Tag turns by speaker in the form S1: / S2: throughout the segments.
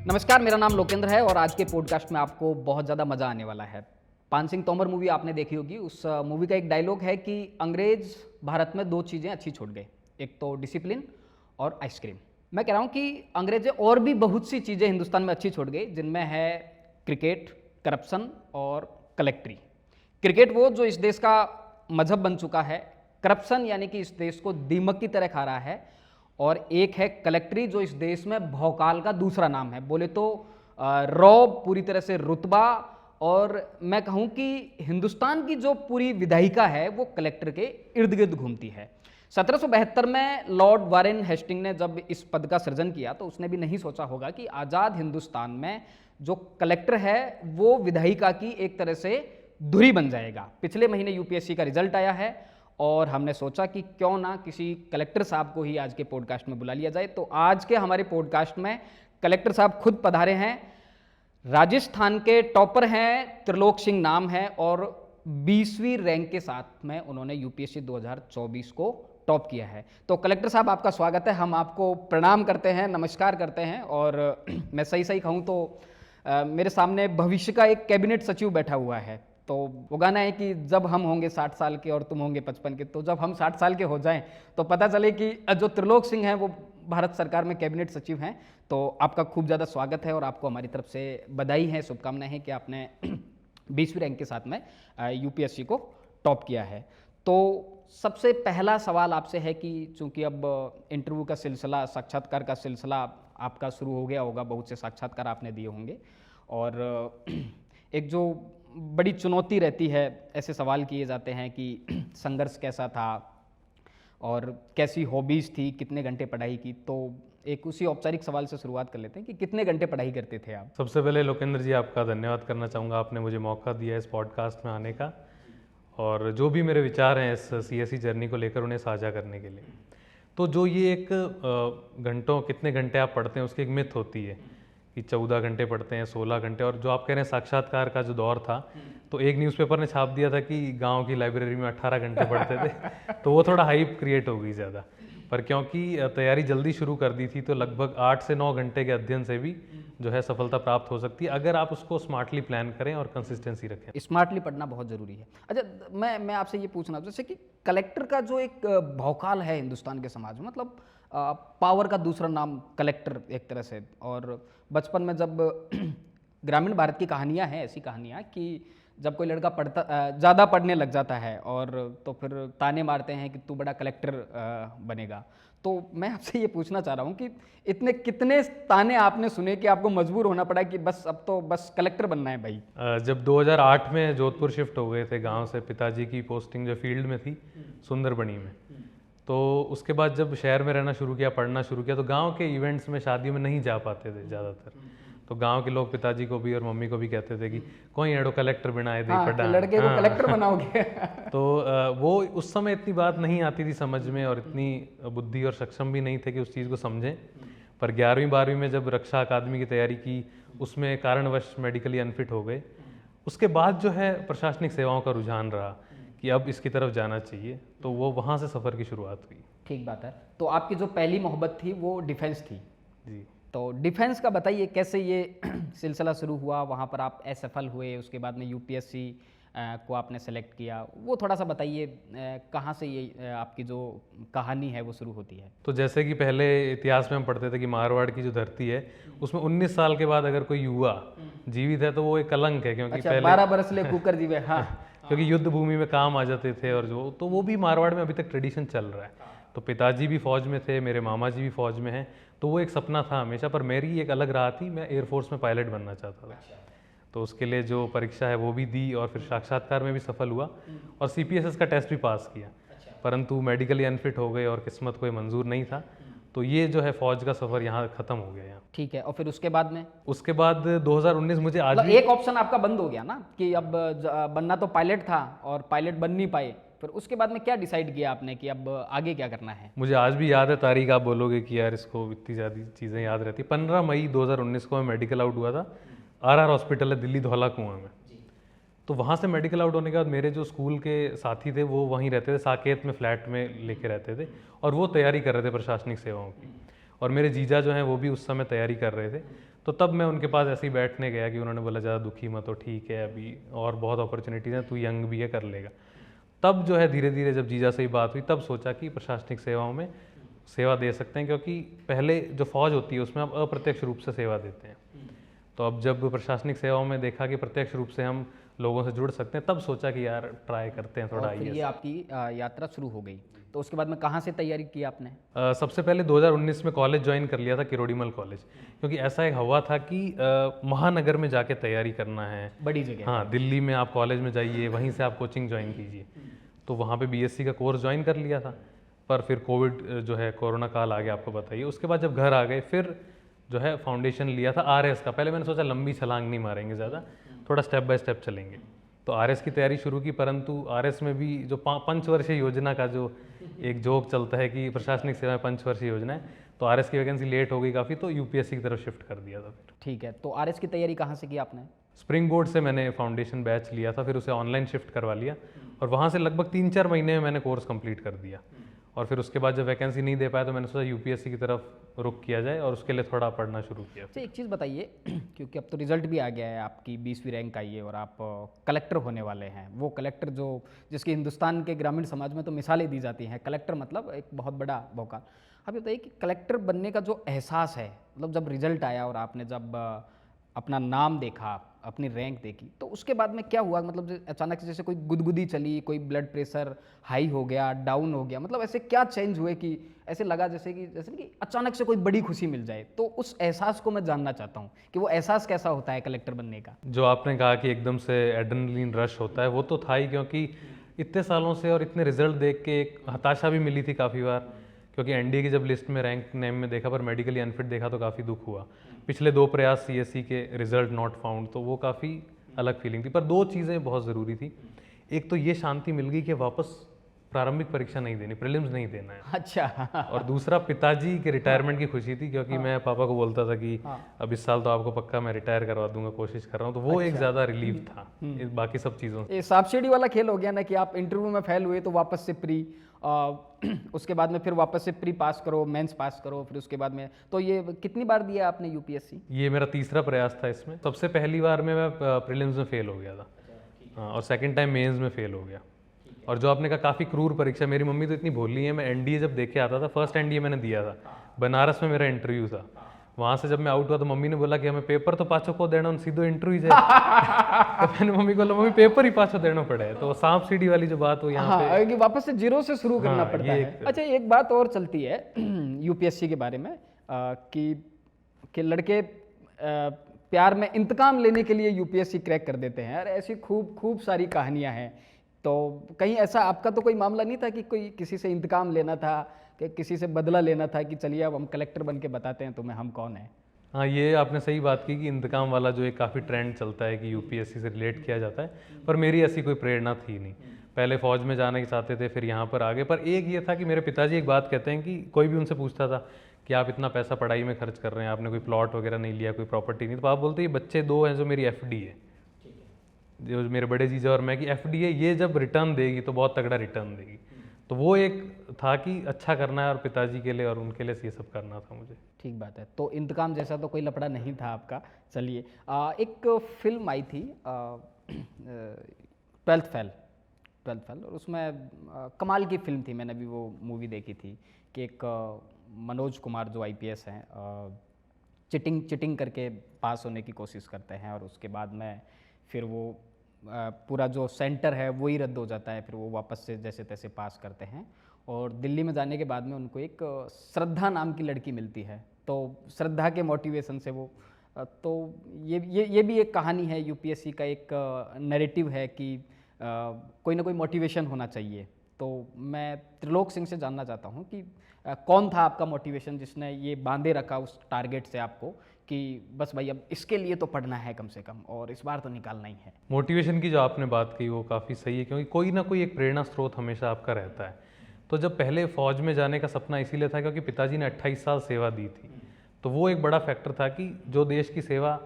S1: नमस्कार, मेरा नाम लोकेंद्र है और आज के पॉडकास्ट में आपको बहुत ज़्यादा मज़ा आने वाला है। पान सिंह तोमर मूवी आपने देखी होगी। उस मूवी का एक डायलॉग है कि अंग्रेज़ भारत में दो चीज़ें अच्छी छोड़ गए, एक तो डिसिप्लिन और आइसक्रीम। मैं कह रहा हूँ कि अंग्रेज़ें और भी बहुत सी चीज़ें हिंदुस्तान में अच्छी छोड़ गई, जिनमें है क्रिकेट, करप्शन और कलेक्ट्री। क्रिकेट वो जो इस देश का मजहब बन चुका है, करप्शन यानी कि इस देश को दीमक की तरह खा रहा है, और एक है कलेक्ट्री जो इस देश में भौकाल का दूसरा नाम है। बोले तो रौब, पूरी तरह से रुतबा, और मैं कहूँ कि हिंदुस्तान की जो पूरी विधायिका है वो कलेक्टर के इर्द गिर्द घूमती है। 1772 में लॉर्ड वारेन हेस्टिंग ने जब इस पद का सृजन किया तो उसने भी नहीं सोचा होगा कि आज़ाद हिंदुस्तान में जो कलेक्टर है वो विधायिका की एक तरह से धुरी बन जाएगा। पिछले महीने यूपीएससी का रिजल्ट आया है और हमने सोचा कि क्यों ना किसी कलेक्टर साहब को ही आज के पॉडकास्ट में बुला लिया जाए। तो आज के हमारे पॉडकास्ट में कलेक्टर साहब खुद पधारे हैं। राजस्थान के टॉपर हैं, त्रिलोक सिंह नाम है, और 20वीं रैंक के साथ में उन्होंने यूपीएससी 2024 को टॉप किया है। तो कलेक्टर साहब, आपका स्वागत है। हम आपको प्रणाम करते हैं, नमस्कार करते हैं। और मैं सही कहूँ तो मेरे सामने भविष्य का एक कैबिनेट सचिव बैठा हुआ है। तो वो गाना है कि जब हम होंगे 60 साल के और तुम होंगे 55 के, तो जब हम 60 साल के हो जाएं तो पता चले कि जो त्रिलोक सिंह हैं वो भारत सरकार में कैबिनेट सचिव हैं। तो आपका खूब ज़्यादा स्वागत है और आपको हमारी तरफ से बधाई है, शुभकामनाएं हैं कि आपने 20वीं रैंक के साथ में यूपीएससी को टॉप किया है। तो सबसे पहला सवाल आपसे है कि चूँकि अब इंटरव्यू का सिलसिला, साक्षात्कार का सिलसिला आपका शुरू हो गया होगा, बहुत से साक्षात्कार आपने दिए होंगे, और एक जो बड़ी चुनौती रहती है, ऐसे सवाल किए जाते हैं कि संघर्ष कैसा था और कैसी हॉबीज़ थी, कितने घंटे पढ़ाई की। तो एक उसी औपचारिक सवाल से शुरुआत कर लेते हैं कि कितने घंटे पढ़ाई करते थे आप?
S2: सबसे पहले लोकेंद्र जी, आपका धन्यवाद करना चाहूँगा, आपने मुझे मौका दिया इस पॉडकास्ट में आने का, और जो भी मेरे विचार हैं इस सीएसई जर्नी को लेकर उन्हें साझा करने के लिए। तो जो ये एक घंटों, कितने घंटे आप पढ़ते हैं, उसकी एक मिथ होती है कि 14 घंटे पढ़ते हैं, 16 घंटे। और जो आप कह रहे हैं साक्षात्कार का जो दौर था, तो एक न्यूज़पेपर ने छाप दिया था कि गांव की लाइब्रेरी में 18 घंटे पढ़ते थे। तो वो थोड़ा हाइप क्रिएट हो गई ज़्यादा, पर क्योंकि तैयारी जल्दी शुरू कर दी थी तो लगभग 8 से 9 घंटे के अध्ययन से भी जो है सफलता प्राप्त हो सकती है, अगर आप उसको स्मार्टली प्लान करें और कंसिस्टेंसी रखें।
S1: स्मार्टली पढ़ना बहुत ज़रूरी है। अच्छा, मैं आपसे ये पूछना, जैसे कि कलेक्टर का जो एक भौकाल है हिंदुस्तान के समाज में, मतलब पावर का दूसरा नाम कलेक्टर एक तरह से। और बचपन में जब ग्रामीण भारत की कहानियाँ हैं, ऐसी कहानियाँ कि जब कोई लड़का ज़्यादा पढ़ने लग जाता है और तो फिर ताने मारते हैं कि तू बड़ा कलेक्टर बनेगा। तो मैं आपसे ये पूछना चाह रहा हूँ कि इतने कितने ताने आपने सुने कि आपको मजबूर होना पड़ा कि बस अब तो बस कलेक्टर बनना है भाई?
S2: जब 2008 में जोधपुर शिफ्ट हो गए थे गांव से, पिताजी की पोस्टिंग जो फील्ड में थी सुंदरबनी में, तो उसके बाद जब शहर में रहना शुरू किया, पढ़ना शुरू किया, तो गांव के इवेंट्स में, शादियों में नहीं जा पाते थे ज़्यादातर। तो गांव के लोग पिताजी को भी और मम्मी को भी कहते थे कि कोई एडो कलेक्टर बनाए दे,
S1: हाँ, लड़के को कलेक्टर बनाओगे।
S2: तो वो उस समय इतनी बात नहीं आती थी समझ में, और इतनी बुद्धि और सक्षम भी नहीं थे कि उस चीज़ को समझें। पर 11वीं 12वीं में जब रक्षा अकादमी की तैयारी की, उसमें कारणवश मेडिकली अनफिट हो गए। उसके बाद जो है प्रशासनिक सेवाओं का रुझान रहा कि अब इसकी तरफ जाना चाहिए, तो वो वहाँ से सफ़र की शुरुआत हुई।
S1: ठीक बात है। तो आपकी जो पहली मोहब्बत थी वो डिफेंस थी
S2: जी।
S1: तो डिफेंस का बताइए, कैसे ये सिलसिला शुरू हुआ? वहाँ पर आप असफल हुए, उसके बाद में यूपीएससी को आपने सेलेक्ट किया, वो थोड़ा सा बताइए। कहाँ से ये आपकी जो कहानी है वो शुरू होती है?
S2: तो जैसे कि पहले इतिहास में हम पढ़ते थे कि मारवाड़ की जो धरती है उसमें 19 साल के बाद अगर कोई युवा जीवित है तो वो एक कलंक है, क्योंकि
S1: अच्छा,
S2: पहले
S1: 12 बरस ले कुकर जीवे। हाँ।
S2: क्योंकि युद्ध भूमि में काम आ जाते थे, और जो तो वो भी मारवाड़ में अभी तक ट्रेडिशन चल रहा है। तो पिताजी भी फौज में थे, मेरे मामा जी भी फौज में हैं, तो वो एक सपना था हमेशा। पर मेरी एक अलग राह थी, मैं एयरफोर्स में पायलट बनना चाहता था। तो उसके लिए जो परीक्षा है वो भी दी, और फिर साक्षात्कार में भी सफल हुआ, और सीपीएसएस का टेस्ट भी पास किया। परंतु मेडिकली अनफिट हो गए और किस्मत कोई मंजूर नहीं था। तो ये जो है फौज का सफ़र यहाँ ख़त्म हो गया। यहाँ
S1: ठीक है। और फिर उसके बाद में?
S2: उसके बाद 2019 मुझे आज
S1: मतलब
S2: भी
S1: एक ऑप्शन आपका बंद हो गया ना कि अब बनना तो पायलट था और पायलट बन नहीं पाए, फिर उसके बाद में क्या डिसाइड किया आपने कि अब आगे क्या करना है?
S2: मुझे आज भी याद है तारीख, आप बोलोगे कि यार इसको इतनी ज़्यादा चीज़ें याद रहती। 15 मई 2019 को मैं मेडिकल आउट हुआ था, आरआर हॉस्पिटल है दिल्ली धौला कुआं में। तो वहाँ से मेडिकल आउट होने के बाद मेरे जो स्कूल के साथी थे वो वहीं रहते थे, साकेत में फ्लैट में लेके रहते थे, और वो तैयारी कर रहे थे प्रशासनिक सेवाओं की। और मेरे जीजा जो हैं वो भी उस समय तैयारी कर रहे थे। तो तब मैं उनके पास ऐसे ही बैठने गया कि उन्होंने बोला ज़्यादा दुखी मत हो, ठीक है अभी और बहुत अपॉर्चुनिटीज़ हैं, तू यंग भी है, कर लेगा। तब जो है धीरे धीरे जब जीजा से ही बात हुई तब सोचा कि प्रशासनिक सेवाओं में सेवा दे सकते हैं, क्योंकि पहले जो फौज होती है उसमें आप अप्रत्यक्ष रूप से सेवा देते हैं। तो अब जब प्रशासनिक सेवाओं में देखा कि प्रत्यक्ष रूप से हम लोगों से जुड़ सकते हैं, तब सोचा कि यार ट्राई करते हैं थोड़ा
S1: और फिर
S2: आईएएस।
S1: ये आपकी यात्रा शुरू हो गई, तो उसके बाद में कहाँ से तैयारी की आपने?
S2: सबसे पहले 2019 में कॉलेज ज्वाइन कर लिया था, किरोड़ीमल कॉलेज, क्योंकि ऐसा एक हवा था कि महानगर में जाके तैयारी करना है।
S1: बड़ी जगह।
S2: हाँ, दिल्ली में आप कॉलेज में जाइए, वहीं से आप कोचिंग ज्वाइन कीजिए। तो वहाँ पे बीएससी का कोर्स ज्वाइन कर लिया था, पर फिर कोविड जो है कोरोना काल आ गया, आपको बताइए। उसके बाद जब घर आ गए फिर जो है फाउंडेशन लिया था आरएस का। पहले मैंने सोचा लंबी छलांग नहीं मारेंगे ज़्यादा, थोड़ा स्टेप बाय स्टेप चलेंगे। तो आरएस की तैयारी शुरू की, परंतु आरएस में भी जो पंचवर्षीय योजना का जो एक जोक चलता है कि प्रशासनिक सेवा में पंचवर्षीय योजना है, तो आरएस की वैकेंसी लेट हो गई काफ़ी, तो यूपीएससी की तरफ शिफ्ट कर दिया था फिर।
S1: ठीक है, तो आरएस की तैयारी कहाँ से की आपने?
S2: स्प्रिंग बोर्ड से मैंने फाउंडेशन बैच लिया था, फिर उसे ऑनलाइन शिफ्ट करवा लिया और वहाँ से लगभग 3-4 महीने में मैंने कोर्स कंप्लीट कर दिया। और फिर उसके बाद जब वैकेंसी नहीं दे पाया तो मैंने सोचा यूपीएससी की तरफ रुख किया जाए और उसके लिए थोड़ा पढ़ना शुरू किया।
S1: अच्छा, एक चीज़ बताइए क्योंकि अब तो रिजल्ट भी आ गया है, आपकी 20वीं रैंक आई है और आप कलेक्टर होने वाले हैं। वो कलेक्टर जो जिसकी हिंदुस्तान के ग्रामीण समाज में तो मिसालें दी जाती हैं, कलेक्टर मतलब एक बहुत बड़ा भौकाल। आप ये बताइए कि कलेक्टर बनने का जो एहसास है, मतलब जब रिजल्ट आया और आपने जब अपना नाम देखा, अपनी रैंक देखी, तो उसके बाद में क्या हुआ? मतलब अचानक से जैसे कोई गुदगुदी चली, कोई ब्लड प्रेशर हाई हो गया, डाउन हो गया, मतलब ऐसे क्या चेंज हुए कि ऐसे लगा जैसे कि अचानक से कोई बड़ी खुशी मिल जाए? तो उस एहसास को मैं जानना चाहता हूँ कि वो एहसास कैसा होता है कलेक्टर बनने का।
S2: जो आपने कहा कि एकदम से एड्रेनलिन रश होता है, वो तो था ही, क्योंकि इतने सालों से और इतने रिजल्ट देख के एक हताशा भी मिली थी काफ़ी बार, क्योंकि एनडीए की जब लिस्ट में रैंक नेम में देखा पर मेडिकली अनफिट देखा तो काफ़ी दुख हुआ। पिछले 2 प्रयास सीएससी के रिजल्ट नॉट फाउंड, तो वो काफ़ी अलग फीलिंग थी। पर 2 चीज़ें बहुत ज़रूरी थी। एक तो ये शांति मिल गई कि वापस प्रारंभिक परीक्षा नहीं देनी, प्रीलिम्स नहीं देना है।
S1: अच्छा।
S2: और दूसरा पिताजी के रिटायरमेंट की खुशी थी, क्योंकि मैं पापा को बोलता था कि अब इस साल तो आपको पक्का मैं रिटायर करवा दूंगा, कोशिश कर रहा हूँ। तो वो एक ज़्यादा रिलीफ था बाकी सब चीज़ों से।
S1: ये सांप सीढ़ी वाला खेल हो गया ना कि आप इंटरव्यू में फेल हुए तो वापस से प्री, उसके बाद में फिर वापस से प्री पास करो, मेंस पास करो, फिर उसके बाद में। तो ये कितनी बार दिया आपने यूपीएससी?
S2: ये मेरा तीसरा प्रयास था इसमें। सबसे पहली बार में मैं प्रीलिम्स में फेल हो गया था, हाँ, और सेकंड टाइम मेंस में फेल हो गया। और जो आपने कहा काफ़ी क्रूर परीक्षा, मेरी मम्मी तो इतनी भोली है, मैं एनडीए जब देखे आता था, फर्स्ट एनडीए मैंने दिया था, बनारस में मेरा इंटरव्यू था। वहाँ से जब मैं आउट हुआ तो मम्मी ने बोला कि हमें पेपर तो पाछो को देना, सीधो इंटरव्यू जाए। तो मैंने मम्मी को बोला मम्मी पेपर ही पाछो देना पड़े। तो सांप सीढ़ी वाली जो बात वो यहाँ पे
S1: कि वापस से जीरो से शुरू करना
S2: हाँ,
S1: पड़ता है। अच्छा, एक बात और चलती है यूपीएससी के बारे में कि लड़के प्यार में इंतकाम लेने के लिए यूपीएससी क्रैक कर देते हैं। यार ऐसी खूब सारी कहानियां हैं। तो कहीं ऐसा आपका तो कोई मामला नहीं था कि कोई किसी से इंतकाम लेना था, कि किसी से बदला लेना था कि चलिए अब हम कलेक्टर बन के बताते हैं तुम्हें हम कौन है?
S2: हाँ, ये आपने सही बात की कि इंतकाम वाला जो एक काफ़ी ट्रेंड चलता है कि यूपीएससी से रिलेट किया जाता है, पर मेरी ऐसी कोई प्रेरणा थी नहीं। पहले फौज में जाना ही चाहते थे, फिर यहाँ पर आगे। पर एक ये था कि मेरे पिताजी एक बात कहते हैं कि कोई भी उनसे पूछता था कि आप इतना पैसा पढ़ाई में खर्च कर रहे हैं, आपने कोई प्लॉट वगैरह नहीं लिया, कोई प्रॉपर्टी नहीं, तो आप बोलते ये बच्चे 2 हैं जो मेरी एफडी है, जो मेरे बड़े जीजा और मैं की एफडी है, ये जब रिटर्न देगी तो बहुत तगड़ा रिटर्न देगी। तो वो एक था कि अच्छा करना है और पिताजी के लिए और उनके लिए ये सब करना था मुझे।
S1: ठीक बात है। तो इंतकाम जैसा तो कोई लफड़ा नहीं था आपका। चलिए, एक फिल्म आई थी ट्वेल्थ फेल, और उसमें कमाल की फिल्म थी। मैंने अभी वो मूवी देखी थी कि एक मनोज कुमार जो आईपीएस हैं, चिटिंग करके पास होने की कोशिश करते हैं और उसके बाद में फिर वो पूरा जो सेंटर है वो ही रद्द हो जाता है, फिर वो वापस से जैसे तैसे पास करते हैं। और दिल्ली में जाने के बाद में उनको एक श्रद्धा नाम की लड़की मिलती है, तो श्रद्धा के मोटिवेशन से वो तो ये भी एक कहानी है यूपीएससी का, एक नैरेटिव है कि कोई ना कोई मोटिवेशन होना चाहिए। तो मैं त्रिलोक सिंह से जानना चाहता हूँ कि कौन था आपका मोटिवेशन जिसने ये बांधे रखा उस टारगेट से आपको कि बस भाई अब इसके लिए तो पढ़ना है कम से कम और इस बार तो निकालना ही है?
S2: मोटिवेशन की जो आपने बात की वो काफ़ी सही है, क्योंकि कोई ना कोई एक प्रेरणा स्रोत हमेशा आपका रहता है। तो जब पहले फौज में जाने का सपना इसीलिए था क्योंकि पिताजी ने 28 साल सेवा दी थी, तो वो एक बड़ा फैक्टर था कि जो देश की सेवा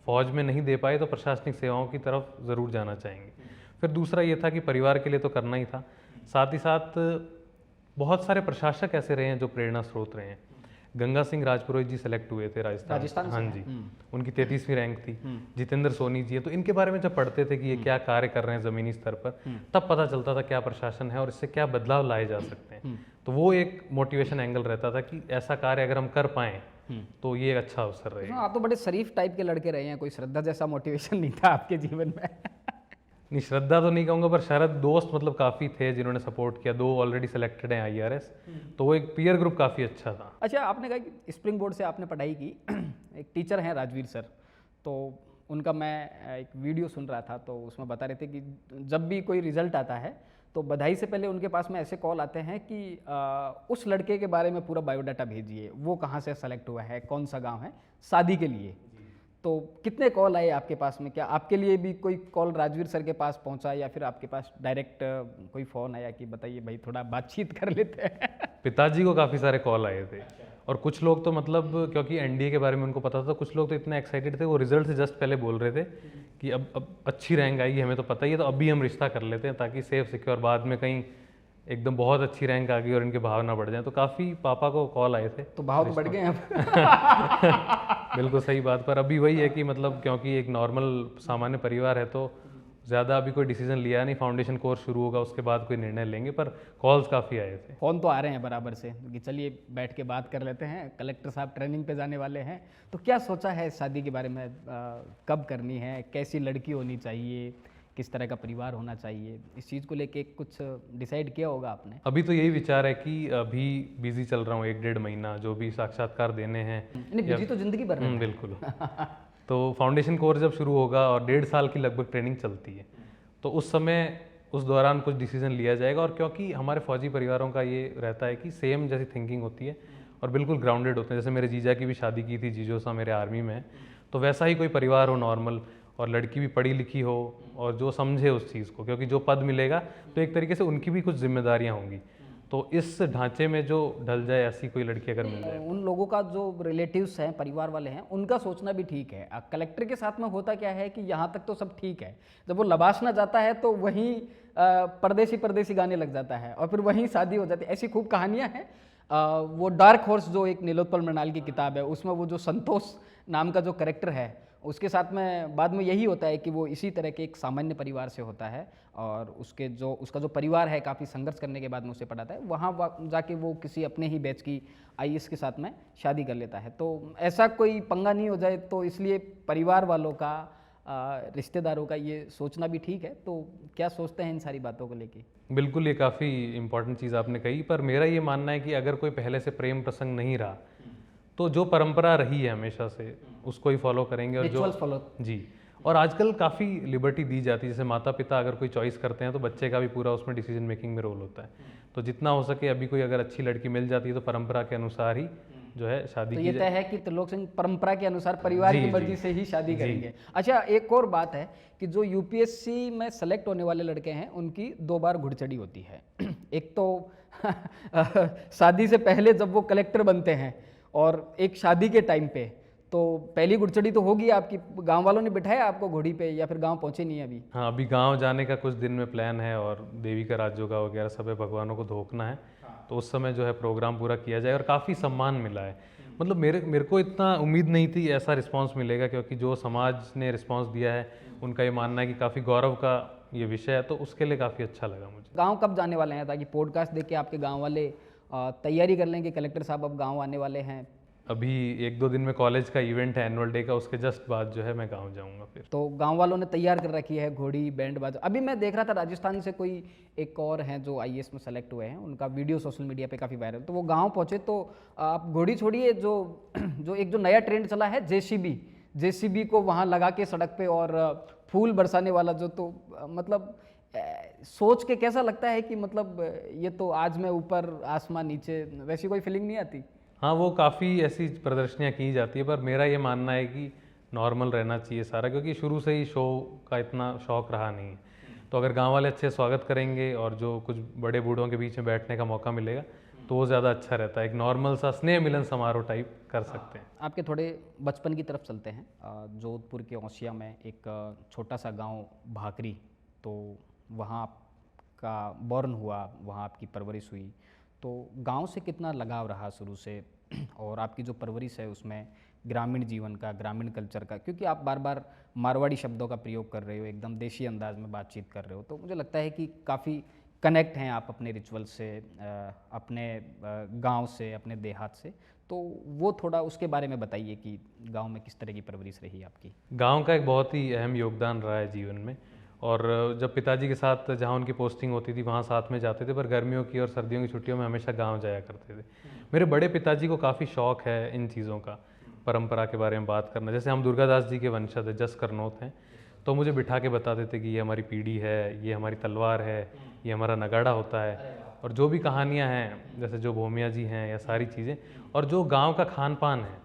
S2: फौज में नहीं दे पाए तो प्रशासनिक सेवाओं की तरफ ज़रूर जाना चाहेंगे। फिर दूसरा ये था कि परिवार के लिए तो करना ही था, साथ ही साथ बहुत सारे प्रशासक ऐसे रहे हैं जो प्रेरणा स्रोत रहे हैं। गंगा सिंह राजपुरोहित जी सेलेक्ट हुए थे
S1: राजस्थान से
S2: हाँ
S1: हैं?
S2: जी, उनकी 33वीं रैंक थी। जितेंद्र सोनी जी है, तो इनके बारे में जब पढ़ते थे कि ये क्या कार्य कर रहे हैं ज़मीनी स्तर पर, तब पता चलता था क्या प्रशासन है और इससे क्या बदलाव लाए जा सकते हैं। तो वो एक मोटिवेशन एंगल रहता था कि ऐसा कार्य अगर हम कर पाएँ तो ये एक अच्छा अवसर रहेगा।
S1: हाँ, आप तो बड़े शरीफ टाइप के लड़के रहे हैं, कोई श्रद्धा जैसा मोटिवेशन नहीं था आपके जीवन में।
S2: नहीं, श्रद्धा तो नहीं कहूँगा, पर शायद दोस्त मतलब काफ़ी थे जिन्होंने सपोर्ट किया। 2 ऑलरेडी सेलेक्टेड हैं IRS, तो वो एक पीयर ग्रुप काफ़ी अच्छा था।
S1: अच्छा, आपने कहा कि स्प्रिंग बोर्ड से आपने पढ़ाई की। एक टीचर हैं राजवीर सर, तो उनका मैं एक वीडियो सुन रहा था, तो उसमें बता रहे थे कि जब भी कोई रिजल्ट आता है तो बधाई से पहले उनके पास में ऐसे कॉल आते हैं कि उस लड़के के बारे में पूरा बायोडाटा भेजिए, वो कहाँ से सेलेक्ट हुआ है, कौन सा गांव है, शादी के लिए। तो कितने कॉल आए आपके पास में? क्या आपके लिए भी कोई कॉल राजवीर सर के पास पहुंचा, या फिर आपके पास डायरेक्ट कोई फ़ोन आया कि बताइए भाई थोड़ा बातचीत कर लेते हैं?
S2: पिताजी को काफ़ी सारे कॉल आए थे, और कुछ लोग तो मतलब क्योंकि NDA के बारे में उनको पता था, कुछ लोग तो इतने एक्साइटेड थे, वो रिजल्ट से जस्ट पहले बोल रहे थे कि अब अच्छी रैंक आएगी, हमें तो पता ही है, तो अभी हम रिश्ता कर लेते हैं ताकि सेफ सिक्योर, बाद में कहीं एकदम बहुत अच्छी रैंक आ गई और इनके भाव ना बढ़ जाए। तो काफ़ी पापा को कॉल आए थे।
S1: तो भाव तो बढ़ गए अब।
S2: बिल्कुल सही बात, पर अभी वही है कि मतलब क्योंकि एक नॉर्मल सामान्य परिवार है, तो ज़्यादा अभी कोई डिसीजन लिया नहीं। फाउंडेशन कोर्स शुरू होगा, उसके बाद कोई निर्णय लेंगे, पर कॉल्स काफ़ी आए थे।
S1: फ़ोन तो आ रहे हैं बराबर से कि चलिए बैठ के बात कर लेते हैं, कलेक्टर साहब ट्रेनिंग पे जाने वाले हैं। तो क्या सोचा है शादी के बारे में? कब करनी है, कैसी लड़की होनी चाहिए, किस तरह का परिवार होना चाहिए, इस चीज़ को लेके कुछ डिसाइड किया होगा आपने?
S2: अभी तो यही विचार है कि अभी बिजी चल रहा हूँ 1-1.5 महीना, जो भी साक्षात्कार देने हैं।
S1: नहीं, बिजी तो जिंदगी भर रहना है।
S2: बिल्कुल। तो फाउंडेशन कोर्स जब शुरू होगा और 1.5 साल की लगभग ट्रेनिंग चलती है, तो उस समय उस दौरान कुछ डिसीजन लिया जाएगा। और क्योंकि हमारे फौजी परिवारों का ये रहता है कि सेम जैसी थिंकिंग होती है और बिल्कुल ग्राउंडेड होते हैं। जैसे मेरे जीजा की भी शादी की थी, जीजोसा मेरे आर्मी में है, तो वैसा ही कोई परिवार हो नॉर्मल, और लड़की भी पढ़ी लिखी हो और जो समझे उस चीज़ को, क्योंकि जो पद मिलेगा तो एक तरीके से उनकी भी कुछ जिम्मेदारियां होंगी। तो इस ढांचे में जो ढल जाए ऐसी कोई लड़की अगर मिल जाए।
S1: उन लोगों का जो रिलेटिव्स हैं, परिवार वाले हैं, उनका सोचना भी ठीक है। कलेक्टर के साथ में होता क्या है कि यहाँ तक तो सब ठीक है, जब वो लबासना जाता है तो वहीं परदेसी परदेसी गाने लग जाता है और फिर वहीं शादी हो जाती है। ऐसी खूब कहानियाँ हैं। वो डार्क हॉर्स जो एक नीलोत्पल मृणाल की किताब है, उसमें वो जो संतोष नाम का जो करेक्टर है, उसके साथ में बाद में यही होता है कि वो इसी तरह के एक सामान्य परिवार से होता है और उसका जो परिवार है काफ़ी संघर्ष करने के बाद में उसे पढ़ाता है, वहाँ जाके वो किसी अपने ही बैच की IAS के साथ में शादी कर लेता है। तो ऐसा कोई पंगा नहीं हो जाए, तो इसलिए परिवार वालों का, रिश्तेदारों का ये सोचना भी ठीक है। तो क्या सोचते हैं इन सारी बातों को लेके?
S2: बिल्कुल, ये काफ़ी इंपॉर्टेंट चीज़ आपने कही, पर मेरा ये मानना है कि अगर कोई पहले से प्रेम प्रसंग नहीं रहा, तो जो परंपरा रही है हमेशा से उसको ही फॉलो करेंगे। और जो
S1: फॉलो
S2: जी, और आजकल काफ़ी लिबर्टी दी जाती है। जैसे माता पिता अगर कोई चॉइस करते हैं तो बच्चे का भी पूरा उसमें डिसीजन मेकिंग में रोल होता है। तो जितना हो सके अभी कोई अगर अच्छी लड़की मिल जाती है तो परंपरा के अनुसार ही जो है शादी
S1: तो
S2: की
S1: ये तय है कि त्रिलोक सिंह परंपरा के अनुसार परिवार
S2: जी,
S1: की मर्जी
S2: जी।
S1: से ही शादी करेंगे। अच्छा, एक और बात है कि जो UPSC में सेलेक्ट होने वाले लड़के हैं उनकी 2 बार घुड़चढ़ी होती है। एक तो शादी से पहले जब वो कलेक्टर बनते हैं, और एक शादी के टाइम पे। तो पहली घुड़चढ़ी तो होगी आपकी, गांव वालों ने बिठाया आपको घोड़ी पे या फिर गांव पहुंचे नहीं अभी?
S2: हाँ, अभी गांव जाने का कुछ दिन में प्लान है, और देवी का राजयोगा वगैरह सब है, भगवानों को धोखना है। तो उस समय जो है प्रोग्राम पूरा किया जाए, और काफ़ी सम्मान मिला है। मतलब मेरे को इतना उम्मीद नहीं थी ऐसा रिस्पांस मिलेगा, क्योंकि जो समाज ने रिस्पांस दिया है उनका ये मानना है कि काफ़ी गौरव का ये विषय है, तो उसके लिए काफ़ी अच्छा लगा मुझे।
S1: गांव कब जाने वाले हैं, ताकि पॉडकास्ट देख के आपके गांव वाले तैयारी कर लें कि कलेक्टर साहब अब गांव आने वाले हैं?
S2: अभी 1-2 दिन में कॉलेज का इवेंट है एनुअल डे का, उसके जस्ट बाद जो है मैं गांव जाऊंगा फिर।
S1: तो गांव वालों ने तैयार कर रखी है घोड़ी, बैंड बाजा। अभी मैं देख रहा था राजस्थान से कोई एक और हैं जो IAS में सेलेक्ट हुए हैं, उनका वीडियो सोशल मीडिया पे काफ़ी वायरल। तो वो गांव पहुंचे तो आप घोड़ी छोड़िए, जो नया ट्रेंड चला है JCB को वहाँ लगा के सड़क पे और फूल बरसाने वाला जो, तो मतलब सोच के कैसा लगता है कि मतलब ये तो आज मैं ऊपर आसमान नीचे, वैसी कोई फीलिंग नहीं आती?
S2: हाँ, वो काफ़ी ऐसी प्रदर्शनियाँ की जाती है, पर मेरा ये मानना है कि नॉर्मल रहना चाहिए सारा, क्योंकि शुरू से ही शो का इतना शौक रहा नहीं है। तो अगर गांव वाले अच्छे स्वागत करेंगे और जो कुछ बड़े बूढ़ों के बीच में बैठने का मौका मिलेगा तो वो ज़्यादा अच्छा रहता है। एक नॉर्मल सा स्नेह मिलन समारोह टाइप कर सकते हैं।
S1: आपके थोड़े बचपन की तरफ चलते हैं। जोधपुर के औसिया में एक छोटा सा गांव भाकरी, तो वहाँ आपका बॉर्न हुआ, वहाँ आपकी परवरिश हुई। तो गांव से कितना लगाव रहा शुरू से? और आपकी जो परवरिश है उसमें ग्रामीण जीवन का, ग्रामीण कल्चर का, क्योंकि आप बार बार मारवाड़ी शब्दों का प्रयोग कर रहे हो, एकदम देशी अंदाज में बातचीत कर रहे हो, तो मुझे लगता है कि काफ़ी कनेक्ट हैं आप अपने रिचुअल से, अपने गांव से, अपने देहात से। तो वो थोड़ा उसके बारे में बताइए कि गांव में किस तरह की परवरिश रही आपकी।
S2: गांव का एक बहुत ही अहम योगदान रहा है जीवन में। और जब पिताजी के साथ जहाँ उनकी पोस्टिंग होती थी वहाँ साथ में जाते थे, पर गर्मियों की और सर्दियों की छुट्टियों में हमेशा गांव जाया करते थे। मेरे बड़े पिताजी को काफ़ी शौक है इन चीज़ों का, परंपरा के बारे में बात करना। जैसे हम दुर्गादास जी के वंशज है, जस करनौत हैं, तो मुझे बिठा के बताते थे कि ये हमारी पीढ़ी है, ये हमारी तलवार है, ये हमारा नगाड़ा होता है। और जो भी कहानियाँ हैं, जैसे जो भूमिया जी हैं, या सारी चीज़ें, और जो गांव का खान पान है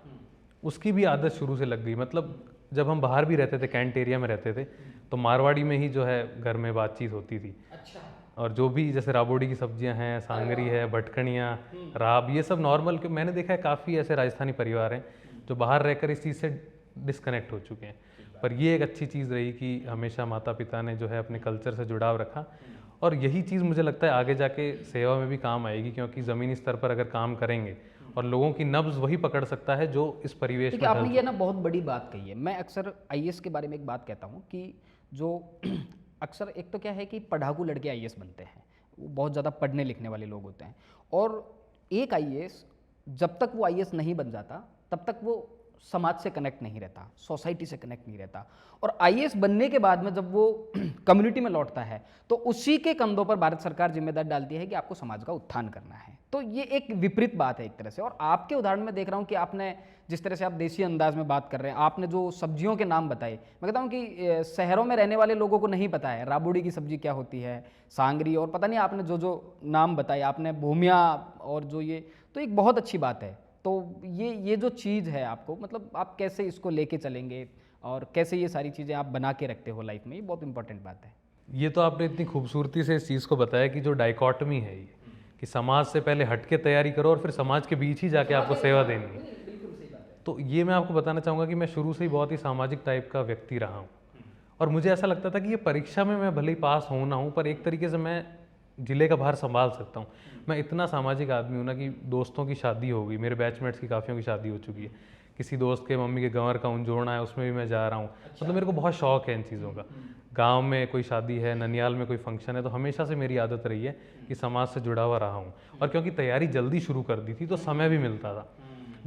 S2: उसकी भी आदत शुरू से लग गई। मतलब जब हम बाहर भी रहते थे, कैंट एरिया में रहते थे, तो मारवाड़ी में ही जो है घर में बातचीत होती थी।
S1: अच्छा।
S2: और जो भी जैसे राबोड़ी की सब्जियां हैं, सांगरी है, भटकनियाँ, राब, ये सब नॉर्मल के मैंने देखा है काफ़ी ऐसे राजस्थानी परिवार हैं जो बाहर रहकर इस चीज़ से डिस्कनेक्ट हो चुके हैं। पर ये एक अच्छी चीज़ रही कि हमेशा माता पिता ने जो है अपने कल्चर से जुड़ाव रखा। और यही चीज़ मुझे लगता है आगे जाके सेवा में भी काम आएगी, क्योंकि ज़मीनी स्तर पर अगर काम करेंगे और लोगों की नब्ज़ वही पकड़ सकता है जो इस परिवेश
S1: देखिए,
S2: में
S1: आपने ये ना बहुत बड़ी बात कही है। मैं अक्सर आईएएस के बारे में एक बात कहता हूँ कि जो अक्सर एक तो क्या है कि पढ़ाकू लड़के आईएएस बनते हैं, वो बहुत ज़्यादा पढ़ने लिखने वाले लोग होते हैं, और एक आईएएस जब तक वो आईएएस नहीं बन जाता तब तक वो समाज से कनेक्ट नहीं रहता, सोसाइटी से कनेक्ट नहीं रहता। और आईएएस बनने के बाद में जब वो कम्युनिटी में लौटता है तो उसी के कंधों पर भारत सरकार जिम्मेदारी डालती है कि आपको समाज का उत्थान करना है। तो ये एक विपरीत बात है एक तरह से। और आपके उदाहरण में देख रहा हूँ कि आपने जिस तरह से आप देसी अंदाज में बात कर रहे हैं, आपने जो सब्जियों के नाम बताए, मैं कहता हूँ कि शहरों में रहने वाले लोगों को नहीं पता है राबोड़ी की सब्जी क्या होती है, सांगरी, और पता नहीं आपने जो जो नाम बताए, आपने भूमिया, और जो ये, तो एक बहुत अच्छी बात है। तो ये जो चीज़ है आपको, मतलब आप कैसे इसको लेके चलेंगे और कैसे ये सारी चीज़ें आप बना के रखते हो लाइफ में, ये बहुत इंपॉर्टेंट बात है।
S2: ये तो आपने इतनी खूबसूरती से इस चीज़ को बताया कि जो डाइकॉटमी है ये, कि समाज से पहले हट के तैयारी करो और फिर समाज के बीच ही जाके आपको सेवा देनी है। तो ये मैं आपको बताना चाहूँगा कि मैं शुरू से ही बहुत ही सामाजिक टाइप का व्यक्ति रहा हूँ। और मुझे ऐसा लगता था कि ये परीक्षा में मैं भले ही पास हूँ ना हूँ, पर एक तरीके से मैं जिले का भार संभाल सकता हूँ। मैं इतना सामाजिक आदमी हूँ ना कि दोस्तों की शादी हो गई, मेरे बैचमेट्स की काफ़ियों की शादी हो चुकी है, किसी दोस्त के मम्मी के गंवर का जोड़ना है उसमें भी मैं जा रहा हूँ। मतलब मेरे को बहुत शौक है इन चीज़ों का। गांव में कोई शादी है, ननियाल में कोई फंक्शन है, तो हमेशा से मेरी आदत रही है कि समाज से जुड़ा हुआ रहा हूँ। और क्योंकि तैयारी जल्दी शुरू कर दी थी तो समय भी मिलता था।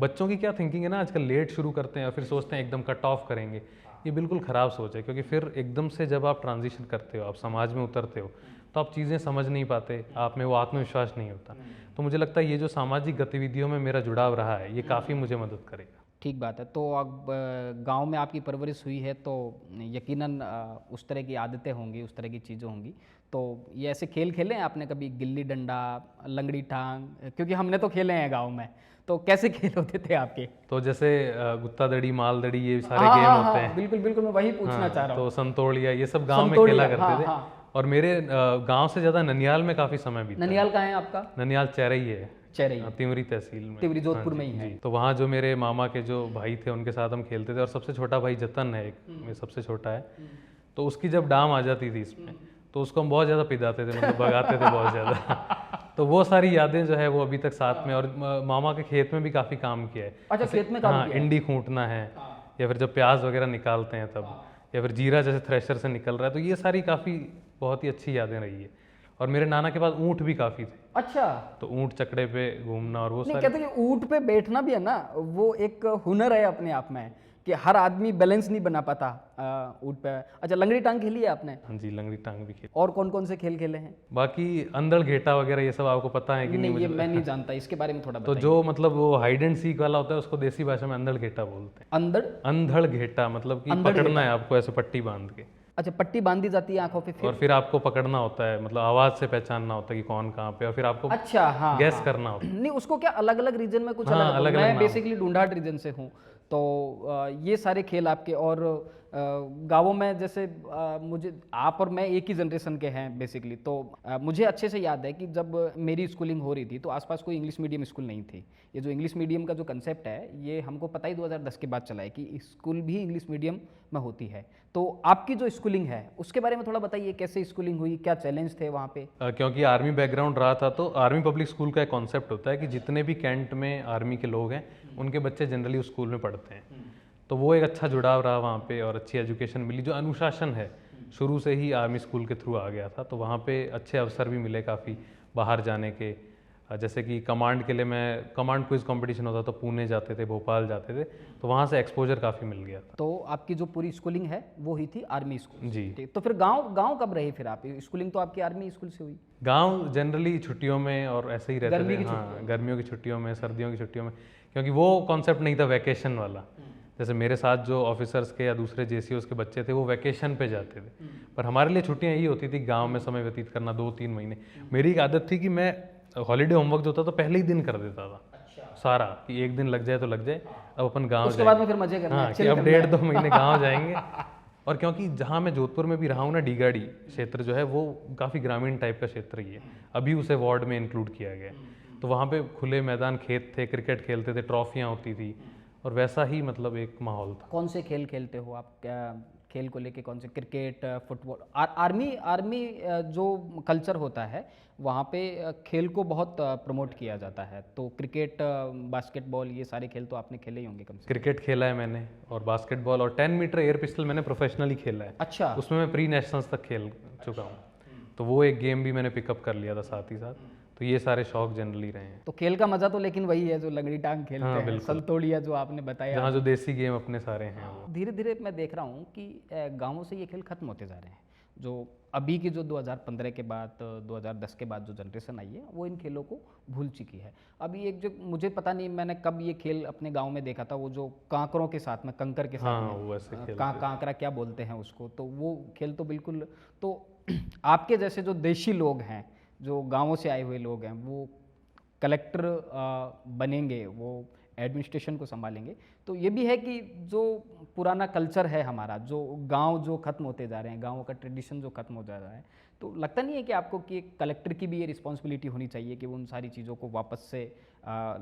S2: बच्चों की क्या थिंकिंग है ना, आजकल लेट शुरू करते हैं और फिर सोचते हैं एकदम कट ऑफ करेंगे। ये बिल्कुल ख़राब सोच है, क्योंकि फिर एकदम से जब आप ट्रांजिशन करते हो, आप समाज में उतरते हो, तो आप चीज़ें समझ नहीं पाते, आप में वो आत्मविश्वास नहीं होता। तो मुझे लगता है ये जो सामाजिक गतिविधियों में मेरा जुड़ाव रहा है, ये काफ़ी मुझे मदद करेगा।
S1: ठीक बात है। तो अब गांव में आपकी परवरिश हुई है तो यकीनन उस तरह की आदतें होंगी, उस तरह की चीज़ें होंगी। तो ये ऐसे खेल खेले हैं आपने कभी, गिल्ली डंडा, लंगड़ी टांग? क्योंकि हमने तो खेले हैं गांव में। तो कैसे खेल होते थे आपके?
S2: तो जैसे गुत्ता दड़ी, माल दड़ी, ये सारे
S1: हाँ
S2: गेम
S1: हाँ
S2: होते
S1: हाँ,
S2: हैं।
S1: बिल्कुल बिल्कुल, मैं वही पूछना
S2: हाँ,
S1: चाह रहा हूँ।
S2: तो संतोड़िया, ये सब गांव में
S1: संतोड़िया,
S2: खेला करते थे।
S1: हाँ।
S2: और मेरे गांव से ज़्यादा ननियाल में काफ़ी समय बीता।
S1: ननियाल कहाँ है आपका?
S2: ननियाल चेरई है,
S1: चेरई,
S2: तिमरी तहसील में,
S1: तिवरी, जोधपुर में ही है।
S2: जी। तो वहाँ जो मेरे मामा के जो भाई थे उनके साथ हम खेलते थे। और सबसे छोटा भाई जतन है, एक में सबसे छोटा है, तो उसकी जब डाम आ जाती थी इसमें, तो उसको हम बहुत ज़्यादा पिदाते थे, मतलब भगाते थे बहुत ज़्यादा। तो वो सारी यादें जो है वो अभी तक साथ में। और मामा के खेत में भी काफ़ी काम किया है।
S1: अच्छा, खेत में काम किया है?
S2: इंडी खूंटना है, या फिर जब प्याज वगैरह निकालते हैं तब, या फिर जीरा जैसे थ्रेशर से निकल रहा है, तो ये सारी काफ़ी बहुत ही अच्छी यादें रही है। और मेरे नाना के पास ऊँट भी काफ़ी थे।
S1: अच्छा।
S2: तो ऊँट चकड़े पे घूमना और वो
S1: नहीं,
S2: सारी।
S1: कहते हैं ऊँट पे बैठना भी है ना, वो एक हुनर है अपने आप में, कि हर आदमी बैलेंस नहीं बना पाता ऊँट पे। अच्छा, लंगड़ी टांग खेली है आपने?
S2: हाँ जी, लंगड़ी टांग भी खेली।
S1: और कौन कौन से खेल खेले हैं?
S2: बाकी अंधड़ घेटा वगैरह ये सब आपको पता है कि नहीं?
S1: नहीं, ये मैं नहीं जानता, इसके बारे में थोड़ा
S2: तो
S1: बताइए।
S2: जो मतलब वो हाइड एंड सीक वाला होता है उसको देसी भाषा में अंधड़ घेटा बोलते हैं।
S1: अंदर?
S2: अंधड़ घेटा मतलब कि पकड़ना है आपको ऐसे पट्टी बांध के,
S1: अच्छा, पट्टी बांधी जाती है आंखों पे, फिर?
S2: और फिर आपको पकड़ना होता है, मतलब आवाज से पहचानना होता है कि कौन कहाँ पे, और फिर आपको
S1: अच्छा, हाँ
S2: गैस
S1: हाँ।
S2: करना होता है।
S1: नहीं, उसको क्या अलग अलग रीजन में कुछ
S2: हाँ,
S1: अलग,
S2: अलग-अलग
S1: मैं
S2: नाम।
S1: बेसिकली ढूंढाट रीजन से हूँ, तो ये सारे खेल आपके। और गाँवों में जैसे मुझे आप और मैं एक ही जनरेशन के हैं बेसिकली, तो मुझे अच्छे से याद है कि जब मेरी स्कूलिंग हो रही थी तो आसपास कोई इंग्लिश मीडियम स्कूल नहीं थी। ये जो इंग्लिश मीडियम का जो कंसेप्ट है ये हमको पता ही 2010 के बाद चला है कि स्कूल भी इंग्लिश मीडियम में होती है। तो आपकी जो स्कूलिंग है उसके बारे में थोड़ा बताइए, कैसे स्कूलिंग हुई, क्या चैलेंज थे वहाँ पे?
S2: क्योंकि आर्मी बैकग्राउंड रहा था तो आर्मी पब्लिक स्कूल का एक कॉन्सेप्ट होता है कि जितने भी कैंट में आर्मी के लोग हैं उनके बच्चे जनरली उस स्कूल में पढ़ते हैं। तो वो एक अच्छा जुड़ाव रहा वहाँ पे और अच्छी एजुकेशन मिली। जो अनुशासन है शुरू से ही आर्मी स्कूल के थ्रू आ गया था, तो वहाँ पे अच्छे अवसर भी मिले काफ़ी बाहर जाने के। जैसे कि कमांड के लिए मैं कमांड क्विज कंपटीशन होता तो पुणे जाते थे, भोपाल जाते थे, तो वहाँ से एक्सपोजर काफ़ी मिल गया था।
S1: तो आपकी जो पूरी स्कूलिंग है वो ही थी आर्मी स्कूल
S2: जी।
S1: ठीक। तो फिर गांव कब रहे फिर आप? स्कूलिंग तो आपकी आर्मी स्कूल से हुई।
S2: गांव जनरली छुट्टियों में और ऐसे ही रहते
S1: गर्मी
S2: थे।
S1: की
S2: हाँ, गर्मियों की छुट्टियों में, सर्दियों की छुट्टियों में, क्योंकि वो कॉन्सेप्ट नहीं था वैकेशन वाला। जैसे मेरे साथ जो ऑफिसर्स के या दूसरे जेसीओस के बच्चे थे वो वैकेशन पे जाते थे, पर हमारे लिए छुट्टियां यही होती थी गांव में समय व्यतीत करना 2-3 महीने। मेरी एक आदत थी कि मैं हॉलीडे होमवर्क जो था तो पहले ही दिन कर देता था सारा, कि एक दिन लग जाए तो लग जाए, अब अपन गाँव
S1: उसके बाद में फिर मजे करना है,
S2: हाँ, कि
S1: chill
S2: अब
S1: करना
S2: 1.5-2 महीने गाँव जाएंगे। और क्योंकि जहाँ मैं जोधपुर में भी रहा हूँ ना, डीगाड़ी क्षेत्र जो है वो काफ़ी ग्रामीण टाइप का क्षेत्र ही है, अभी उसे वार्ड में इंक्लूड किया गया है। तो वहाँ पे खुले मैदान, खेत थे, क्रिकेट खेलते थे, ट्रॉफियाँ होती थी, और वैसा ही मतलब एक माहौल था।
S1: कौन से खेल खेलते हो आप? क्या खेल को लेके कौन से? Cricket, football? आर्मी जो कल्चर होता है वहाँ पे खेल को बहुत प्रमोट किया जाता है। तो क्रिकेट, बास्केटबॉल, ये सारे खेल तो आपने खेले ही होंगे कम से
S2: क्रिकेट खेला है मैंने, और बास्केटबॉल, और 10 मीटर एयर पिस्टल मैंने प्रोफेशनली खेला है।
S1: कम। अच्छा।
S2: उसमें मैं प्री नेशनल्स तक खेल चुका हूँ, तो वो एक गेम भी मैंने पिकअप कर लिया था साथ ही साथ। तो ये सारे शौक जनरली रहे हैं।
S1: तो खेल का मजा तो लेकिन वही है जो लंगड़ी टांग खेलते
S2: हाँ,
S1: हैं,
S2: बिल्कुल।
S1: संतोड़िया जो आपने बताया।
S2: जहाँ जो देसी गेम अपने सारे हैं वो।
S1: धीरे धीरे मैं देख रहा हूँ कि गांवों से ये खेल खत्म होते जा रहे हैं। जो अभी की जो 2015 के बाद 2010 के बाद जो जनरेशन आई है वो इन खेलों को भूल चुकी है। अभी एक जो मुझे पता नहीं मैंने कब ये खेल अपने गांव में देखा था, वो जो कांकरों के साथ में, कंकर के साथ
S2: हाँ,
S1: में,
S2: वो ऐसे खेलते
S1: कांकरा क्या बोलते हैं उसको, तो वो खेल तो बिल्कुल। तो आपके जैसे जो देशी लोग हैं, जो गाँवों से आए हुए लोग हैं, वो कलेक्टर बनेंगे, वो एडमिनिस्ट्रेशन को संभालेंगे, तो ये भी है कि जो पुराना कल्चर है हमारा, जो गांव जो खत्म होते जा रहे हैं, गाँवों का ट्रेडिशन जो खत्म हो जा रहा है, तो लगता नहीं है कि आपको कि कलेक्टर की भी ये रिस्पॉन्सिबिलिटी होनी चाहिए कि वो उन सारी चीज़ों को वापस से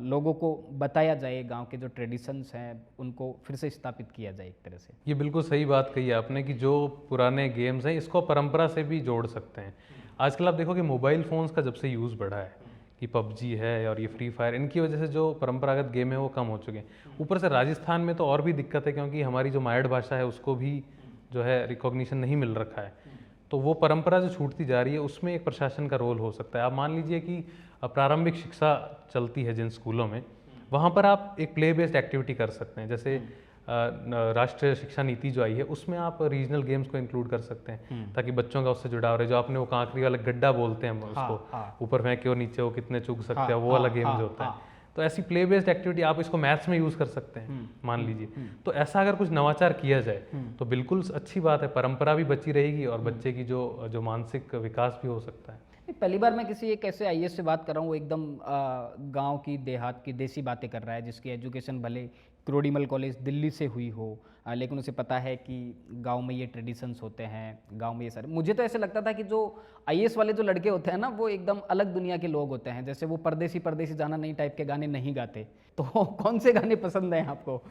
S1: लोगों को बताया जाए, गांव के जो ट्रेडिशंस हैं उनको फिर से स्थापित किया जाए एक तरह से?
S2: ये बिल्कुल सही बात कही आपने कि जो पुराने गेम्स हैं इसको परंपरा से भी जोड़ सकते हैं। आजकल आप देखो कि मोबाइल फ़ोन्स का जब से यूज़ बढ़ा है, कि पबजी है और ये फ्री फायर, इनकी वजह से जो परंपरागत गेम है वो कम हो चुके हैं। ऊपर से राजस्थान में तो और भी दिक्कत है, क्योंकि हमारी जो मायड़ भाषा है उसको भी जो है रिकॉग्निशन नहीं मिल रखा है। तो वो परंपरा जो छूटती जा रही है उसमें एक प्रशासन का रोल हो सकता है। आप मान लीजिए कि प्रारंभिक शिक्षा चलती है जिन स्कूलों में, वहाँ पर आप एक प्ले बेस्ड एक्टिविटी कर सकते हैं। जैसे राष्ट्रीय शिक्षा नीति जो आई है उसमें आप रीजनल गेम्स को इंक्लूड कर सकते हैं, ताकि बच्चों का उससे जुड़ाव रहे। जो आपने वो कांकरी वाला गड्ढा बोलते हैं हम उसको, ऊपर फेंक के और नीचे वो कितने चुग सकते हैं, वो वाला गेम जो होता है। तो ऐसी प्ले बेस्ड एक्टिविटी आप इसको मैथ्स में यूज़ कर सकते हैं मान लीजिए। तो ऐसा अगर कुछ नवाचार किया जाए तो बिल्कुल अच्छी बात है, परंपरा भी बची रहेगी और बच्चे की जो मानसिक विकास भी हो सकता है।
S1: पहली बार मैं किसी एक ऐसे आईएएस से बात कर रहा हूँ, वो एकदम गांव की, देहात की, देसी बातें कर रहा है, जिसकी एजुकेशन भले क्रोडीमल कॉलेज दिल्ली से हुई हो, लेकिन उसे पता है कि गांव में ये ट्रेडिशंस होते हैं, गांव में ये सारे। मुझे तो ऐसे लगता था कि जो आईएएस वाले जो लड़के होते हैं ना, वो एकदम अलग दुनिया के लोग होते हैं, जैसे वो परदेसी परदेसी जाना नहीं टाइप के गाने नहीं गाते। तो कौन से गाने पसंद हैं आपको?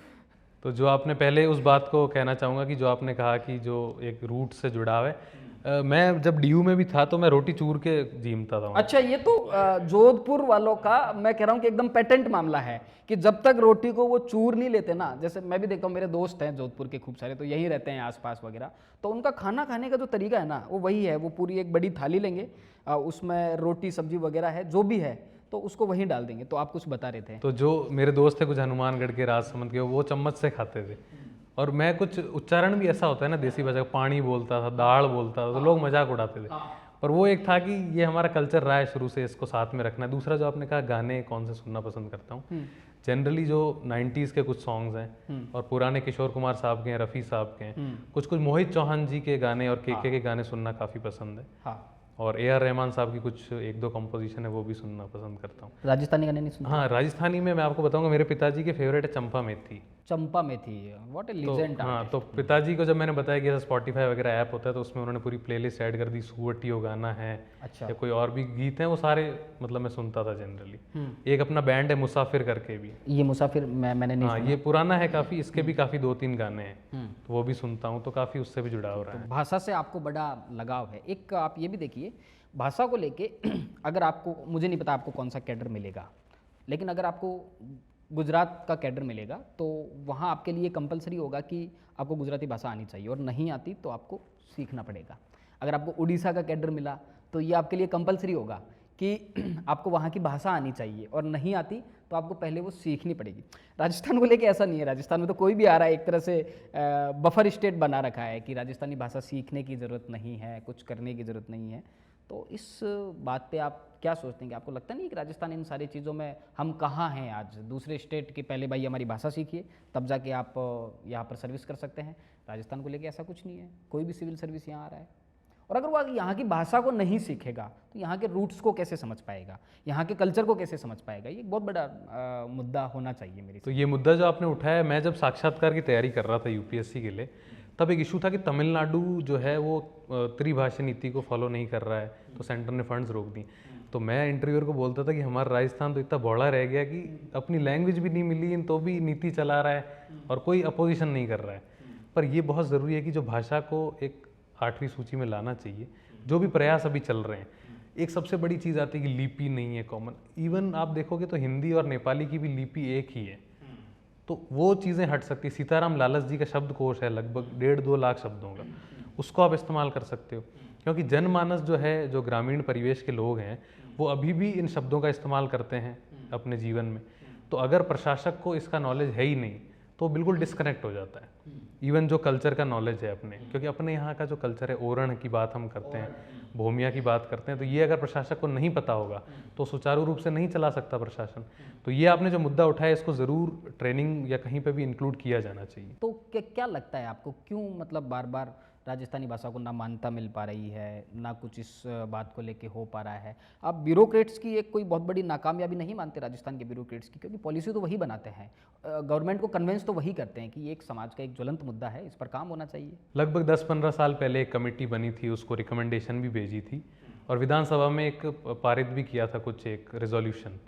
S2: तो जो आपने पहले उस बात को कहना चाहूँगा कि जो आपने कहा कि जो एक रूट से जुड़ाव है, मैं जब डीयू में भी था तो मैं रोटी चूर के जीमता था वहाँ।
S1: अच्छा, ये तो जोधपुर वालों का मैं कह रहा हूँ कि एकदम पेटेंट मामला है कि जब तक रोटी को वो चूर नहीं लेते ना, जैसे मैं भी देखता हूँ, मेरे दोस्त हैं जोधपुर के खूब सारे, तो यहीं रहते हैं आसपास वगैरह, तो उनका खाना खाने का जो तरीका है ना वो वही है। वो पूरी एक बड़ी थाली लेंगे, उसमें रोटी सब्जी वगैरह है जो भी है, तो उसको वहीं डाल देंगे। तो आप कुछ बता रहे थे।
S2: तो जो मेरे दोस्त थे कुछ हनुमानगढ़ के, राजसमंद के, वो चम्मच से खाते थे, और मैं कुछ उच्चारण भी ऐसा होता है ना देसी भाषा का, पानी बोलता था, दाल बोलता था, तो लोग मजाक उड़ाते थे। पर वो एक था कि ये हमारा कल्चर रहा है शुरू से, इसको साथ में रखना है। दूसरा जो आपने कहा गाने कौन से सुनना पसंद करता हूँ, जनरली जो 90s के कुछ सॉन्ग्स हैं और पुराने किशोर कुमार साहब के हैं, रफ़ी साहब के हैं, कुछ मोहित चौहान जी के गाने और के गाने सुनना काफ़ी पसंद है। और AR रहमान साहब की कुछ 1-2 कंपोजिशन है वो भी सुनना पसंद करता हूँ।
S1: राजस्थानी गाने नहीं सुनते?
S2: हाँ, राजस्थानी में मैं आपको बताऊंगा, मेरे पिताजी के फेवरेट है चंपा मेथी।
S1: चंपा में थी, व्हाट ए लीजेंड
S2: हाँ, तो पिताजी को जब मैंने बताया कि ऐसा स्पॉटिफाई वगैरह ऐप होता है तो उसमें उन्होंने पूरी प्लेलिस्ट ऐड कर दी, सुवटियो गाना है
S1: अच्छा।
S2: या कोई और भी गीत हैं, वो सारे मतलब मैं सुनता था जनरली। एक अपना बैंड है मुसाफिर करके भी,
S1: ये मुसाफिर मैंने नहीं
S2: हाँ ये पुराना है काफ़ी, इसके भी काफ़ी 2-3 गाने हैं, तो वो भी सुनता हूँ, तो काफ़ी उससे भी जुड़ाव रहा है।
S1: भाषा से आपको बड़ा लगाव है। एक आप ये भी देखिए भाषा को लेके अगर आपको, मुझे नहीं पता आपको कौन सा कैडर मिलेगा, लेकिन अगर आपको गुजरात का कैडर मिलेगा तो वहाँ आपके लिए कंपलसरी होगा कि आपको गुजराती भाषा आनी चाहिए, और नहीं आती तो आपको सीखना पड़ेगा। अगर आपको उड़ीसा का कैडर मिला तो ये आपके लिए कंपलसरी होगा कि आपको वहाँ की भाषा आनी चाहिए, और नहीं आती तो आपको पहले वो सीखनी पड़ेगी। राजस्थान को लेके ऐसा नहीं है, राजस्थान में तो कोई भी आ रहा है, एक तरह से बफर स्टेट बना रखा है कि राजस्थानी भाषा सीखने की ज़रूरत नहीं है, कुछ करने की ज़रूरत नहीं है। तो इस बात पे आप क्या सोचते हैं कि आपको लगता नहीं है कि राजस्थान इन सारी चीज़ों में, हम कहाँ हैं आज, दूसरे स्टेट के पहले भाई हमारी भाषा सीखिए तब जाके आप यहाँ पर सर्विस कर सकते हैं। राजस्थान को लेके ऐसा कुछ नहीं है, कोई भी सिविल सर्विस यहाँ आ रहा है, और अगर वो यहाँ की भाषा को नहीं सीखेगा तो यहाँ के रूट्स को कैसे समझ पाएगा, यहाँ के कल्चर को कैसे समझ पाएगा। ये एक बहुत बड़ा मुद्दा होना चाहिए मेरी।
S2: तो ये मुद्दा जो आपने उठाया, मैं जब साक्षात्कार की तैयारी कर रहा था यूपीएससी के लिए, तब एक इशू था कि तमिलनाडु जो है वो त्रिभाषा नीति को फॉलो नहीं कर रहा है, तो सेंटर ने फंड्स रोक दी। तो मैं इंटरव्यूअर को बोलता था कि हमारा राजस्थान तो इतना बौड़ा रह गया कि अपनी लैंग्वेज भी नहीं मिली तो भी नीति चला रहा है और कोई अपोजिशन नहीं कर रहा है। पर ये बहुत ज़रूरी है कि जो भाषा को एक 8वीं सूची में लाना चाहिए, जो भी प्रयास अभी चल रहे हैं। एक सबसे बड़ी चीज़ आती है कि लिपि नहीं है कॉमन, इवन आप देखोगे तो हिंदी और नेपाली की भी लिपि एक ही है, तो वो चीज़ें हट सकती। सीताराम लालस जी का शब्दकोश है लगभग 1.5-2 लाख शब्दों का, उसको आप इस्तेमाल कर सकते हो, क्योंकि जनमानस जो है, जो ग्रामीण परिवेश के लोग हैं, वो अभी भी इन शब्दों का इस्तेमाल करते हैं अपने जीवन में। तो अगर प्रशासक को इसका नॉलेज है ही नहीं तो बिल्कुल डिस्कनेक्ट हो जाता है। इवन जो कल्चर का नॉलेज है अपने, क्योंकि अपने यहाँ का जो कल्चर है, ओरण की बात हम करते हैं, भूमिया की बात करते हैं, तो ये अगर प्रशासक को नहीं पता होगा तो सुचारू रूप से नहीं चला सकता प्रशासन। तो ये आपने जो मुद्दा उठाया, इसको ज़रूर ट्रेनिंग या कहीं पे भी इंक्लूड किया जाना चाहिए।
S1: तो क्या लगता है आपको, क्यों मतलब बार बार राजस्थानी भाषा को ना मान्यता मिल पा रही है, ना कुछ इस बात को लेके हो पा रहा है? आप ब्यूरोक्रेट्स की एक कोई बहुत बड़ी नाकामयाबी नहीं मानते राजस्थान के ब्यूरोक्रेट्स की? क्योंकि पॉलिसी तो वही बनाते हैं, गवर्नमेंट को कन्विंस तो वही करते हैं कि ये एक समाज का एक ज्वलंत मुद्दा है, इस पर काम होना चाहिए।
S2: लगभग 10-15 साल पहले एक कमेटी बनी थी, उसको रिकमेंडेशन भी भेजी थी और विधानसभा में एक पारित भी किया था कुछ एक रेजोल्यूशन,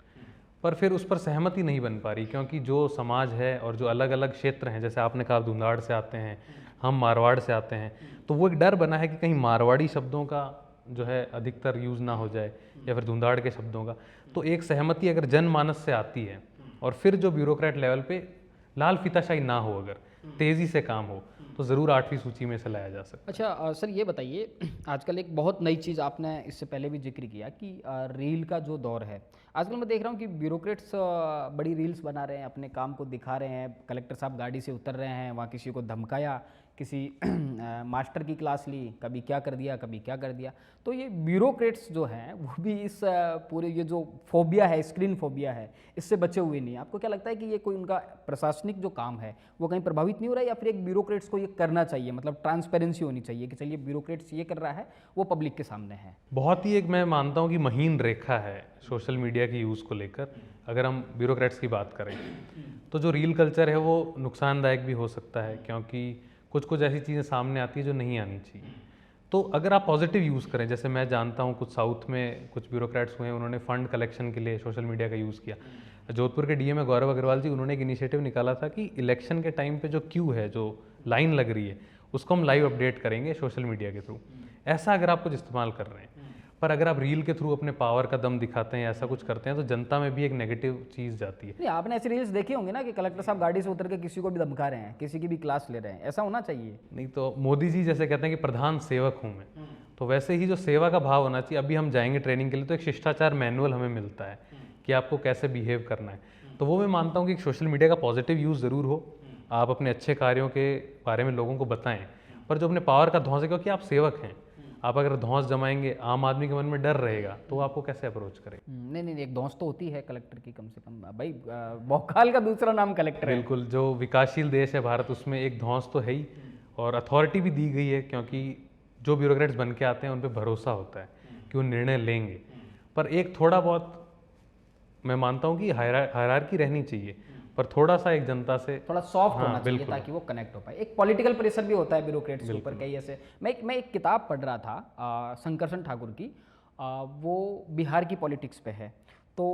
S2: पर फिर उस पर सहमति नहीं बन पा रही, क्योंकि जो समाज है और जो अलग अलग क्षेत्र हैं, जैसे आपने कहा धुंधाड़ से आते हैं, हम मारवाड़ से आते हैं, तो वो एक डर बना है कि कहीं मारवाड़ी शब्दों का जो है अधिकतर यूज़ ना हो जाए या फिर धुंधाड़ के शब्दों का। तो एक सहमति अगर जनमानस से आती है और फिर जो ब्यूरोक्रेट लेवल पे लाल फीताशाही ना हो, अगर तेज़ी से काम हो, तो ज़रूर 8वीं सूची में से लाया जा सकता है।
S1: अच्छा सर ये बताइए, आजकल एक बहुत नई चीज़ आपने इससे पहले भी जिक्र किया कि रील का जो दौर है, आजकल मैं देख रहा हूँ कि ब्यूरोक्रेट्स बड़ी रील्स बना रहे हैं, अपने काम को दिखा रहे हैं। कलेक्टर साहब गाड़ी से उतर रहे हैं, वहाँ किसी को धमकाया, किसी मास्टर की क्लास ली, कभी क्या कर दिया कभी क्या कर दिया। तो ये ब्यूरोक्रेट्स जो हैं वो भी इस पूरे ये जो फोबिया है, स्क्रीन फोबिया है, इससे बचे हुए नहीं। आपको क्या लगता है कि ये कोई उनका प्रशासनिक जो काम है वो कहीं प्रभावित नहीं हो रहा है, या फिर एक ब्यूरोक्रेट्स को ये करना चाहिए, मतलब ट्रांसपेरेंसी होनी चाहिए कि चलिए ब्यूरोक्रेट्स ये कर रहा है वो पब्लिक के सामने है?
S2: बहुत ही एक मैं मानता हूँ कि महीन रेखा है सोशल मीडिया की यूज़ को लेकर। अगर हम ब्यूरोक्रेट्स की बात करें तो जो रील कल्चर है वो नुकसानदायक भी हो सकता है, क्योंकि कुछ कुछ ऐसी चीज़ें सामने आती है जो नहीं आनी चाहिए। तो अगर आप पॉजिटिव यूज़ करें, जैसे मैं जानता हूँ कुछ साउथ में कुछ ब्यूरोक्रेट्स हुए हैं, उन्होंने फंड कलेक्शन के लिए सोशल मीडिया का यूज़ किया। जोधपुर के डीएम है गौरव अग्रवाल जी, उन्होंने एक इनिशिएटिव निकाला था कि इलेक्शन के टाइम पे जो क्यू है, जो लाइन लग रही है, उसको हम लाइव अपडेट करेंगे सोशल मीडिया के थ्रू। ऐसा अगर आप कुछ इस्तेमाल कर रहे हैं, पर अगर आप रील के थ्रू अपने पावर का दम दिखाते हैं, ऐसा कुछ करते हैं, तो जनता में भी एक नेगेटिव चीज़ जाती है।
S1: नहीं, आपने ऐसी रील्स देखी होंगी ना कि कलेक्टर साहब गाड़ी से उतर के किसी को भी धमका रहे हैं, किसी की भी क्लास ले रहे हैं, ऐसा होना चाहिए।
S2: नहीं तो मोदी जी जैसे कहते हैं कि प्रधान सेवक हूँ मैं, तो वैसे ही जो सेवा का भाव होना चाहिए। अभी हम जाएंगे ट्रेनिंग के लिए तो एक शिष्टाचार मैनुअल हमें मिलता है कि आपको कैसे बिहेव करना है, तो वो मैं मानता हूँ कि सोशल मीडिया का पॉजिटिव यूज़ ज़रूर हो, आप अपने अच्छे कार्यों के बारे में लोगों को बताएं, पर जो अपने पावर का ध्वंस है, क्योंकि आप सेवक हैं, आप अगर ध्वंस जमाएंगे, आम आदमी के मन में डर रहेगा, तो आपको कैसे अप्रोच करें?
S1: नहीं, एक धौंस तो होती है कलेक्टर की कम से कम भाई, भौकाल का दूसरा नाम कलेक्टर है।
S2: बिल्कुल, जो विकासशील देश है भारत, उसमें एक धौंस तो है ही, और अथॉरिटी भी दी गई है, क्योंकि जो ब्यूरोक्रेट्स बन के आते हैं उन पर भरोसा होता है कि वो निर्णय लेंगे। पर एक थोड़ा बहुत मैं मानता हूँ कि हायरार्की रहनी चाहिए। पर थोड़ा सा एक जनता से
S1: थोड़ा सॉफ्ट
S2: हाँ,
S1: होना चाहिए
S2: बिल्कुल।
S1: ताकि वो कनेक्ट हो पाए। एक पॉलिटिकल प्रेशर भी होता है ब्यूरोक्रेट्स के ऊपर कई ऐसे। मैं एक किताब पढ़ रहा था शंकरशन ठाकुर की, वो बिहार की पॉलिटिक्स पे है। तो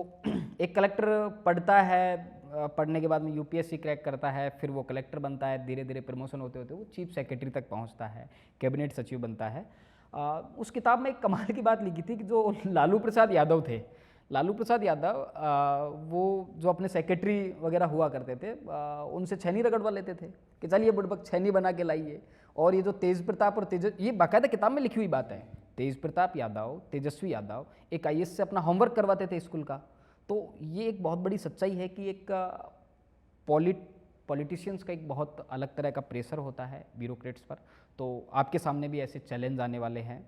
S1: एक कलेक्टर पढ़ता है, पढ़ने के बाद में यूपीएससी क्रैक करता है, फिर वो कलेक्टर बनता है, धीरे धीरे प्रमोशन होते होते वो चीफ सेक्रेटरी तक पहुंचता है, कैबिनेट सचिव बनता है। उस किताब में एक कमाल की बात लिखी थी कि जो लालू प्रसाद यादव थे, लालू प्रसाद यादव वो जो अपने सेक्रेटरी वगैरह हुआ करते थे, उनसे छैनी रगड़वा लेते थे कि चलिए बुड़बक छैनी बना के लाइए। और ये जो तेज प्रताप और ये बाकायदा किताब में लिखी हुई बात है, तेज प्रताप यादव, तेजस्वी यादव एक आईएएस से अपना होमवर्क करवाते थे स्कूल का। तो ये एक बहुत बड़ी सच्चाई है कि एक पॉलिटिशियंस का एक बहुत अलग तरह का प्रेशर होता है ब्यूरोक्रेट्स पर। तो आपके सामने भी ऐसे चैलेंज आने वाले हैं,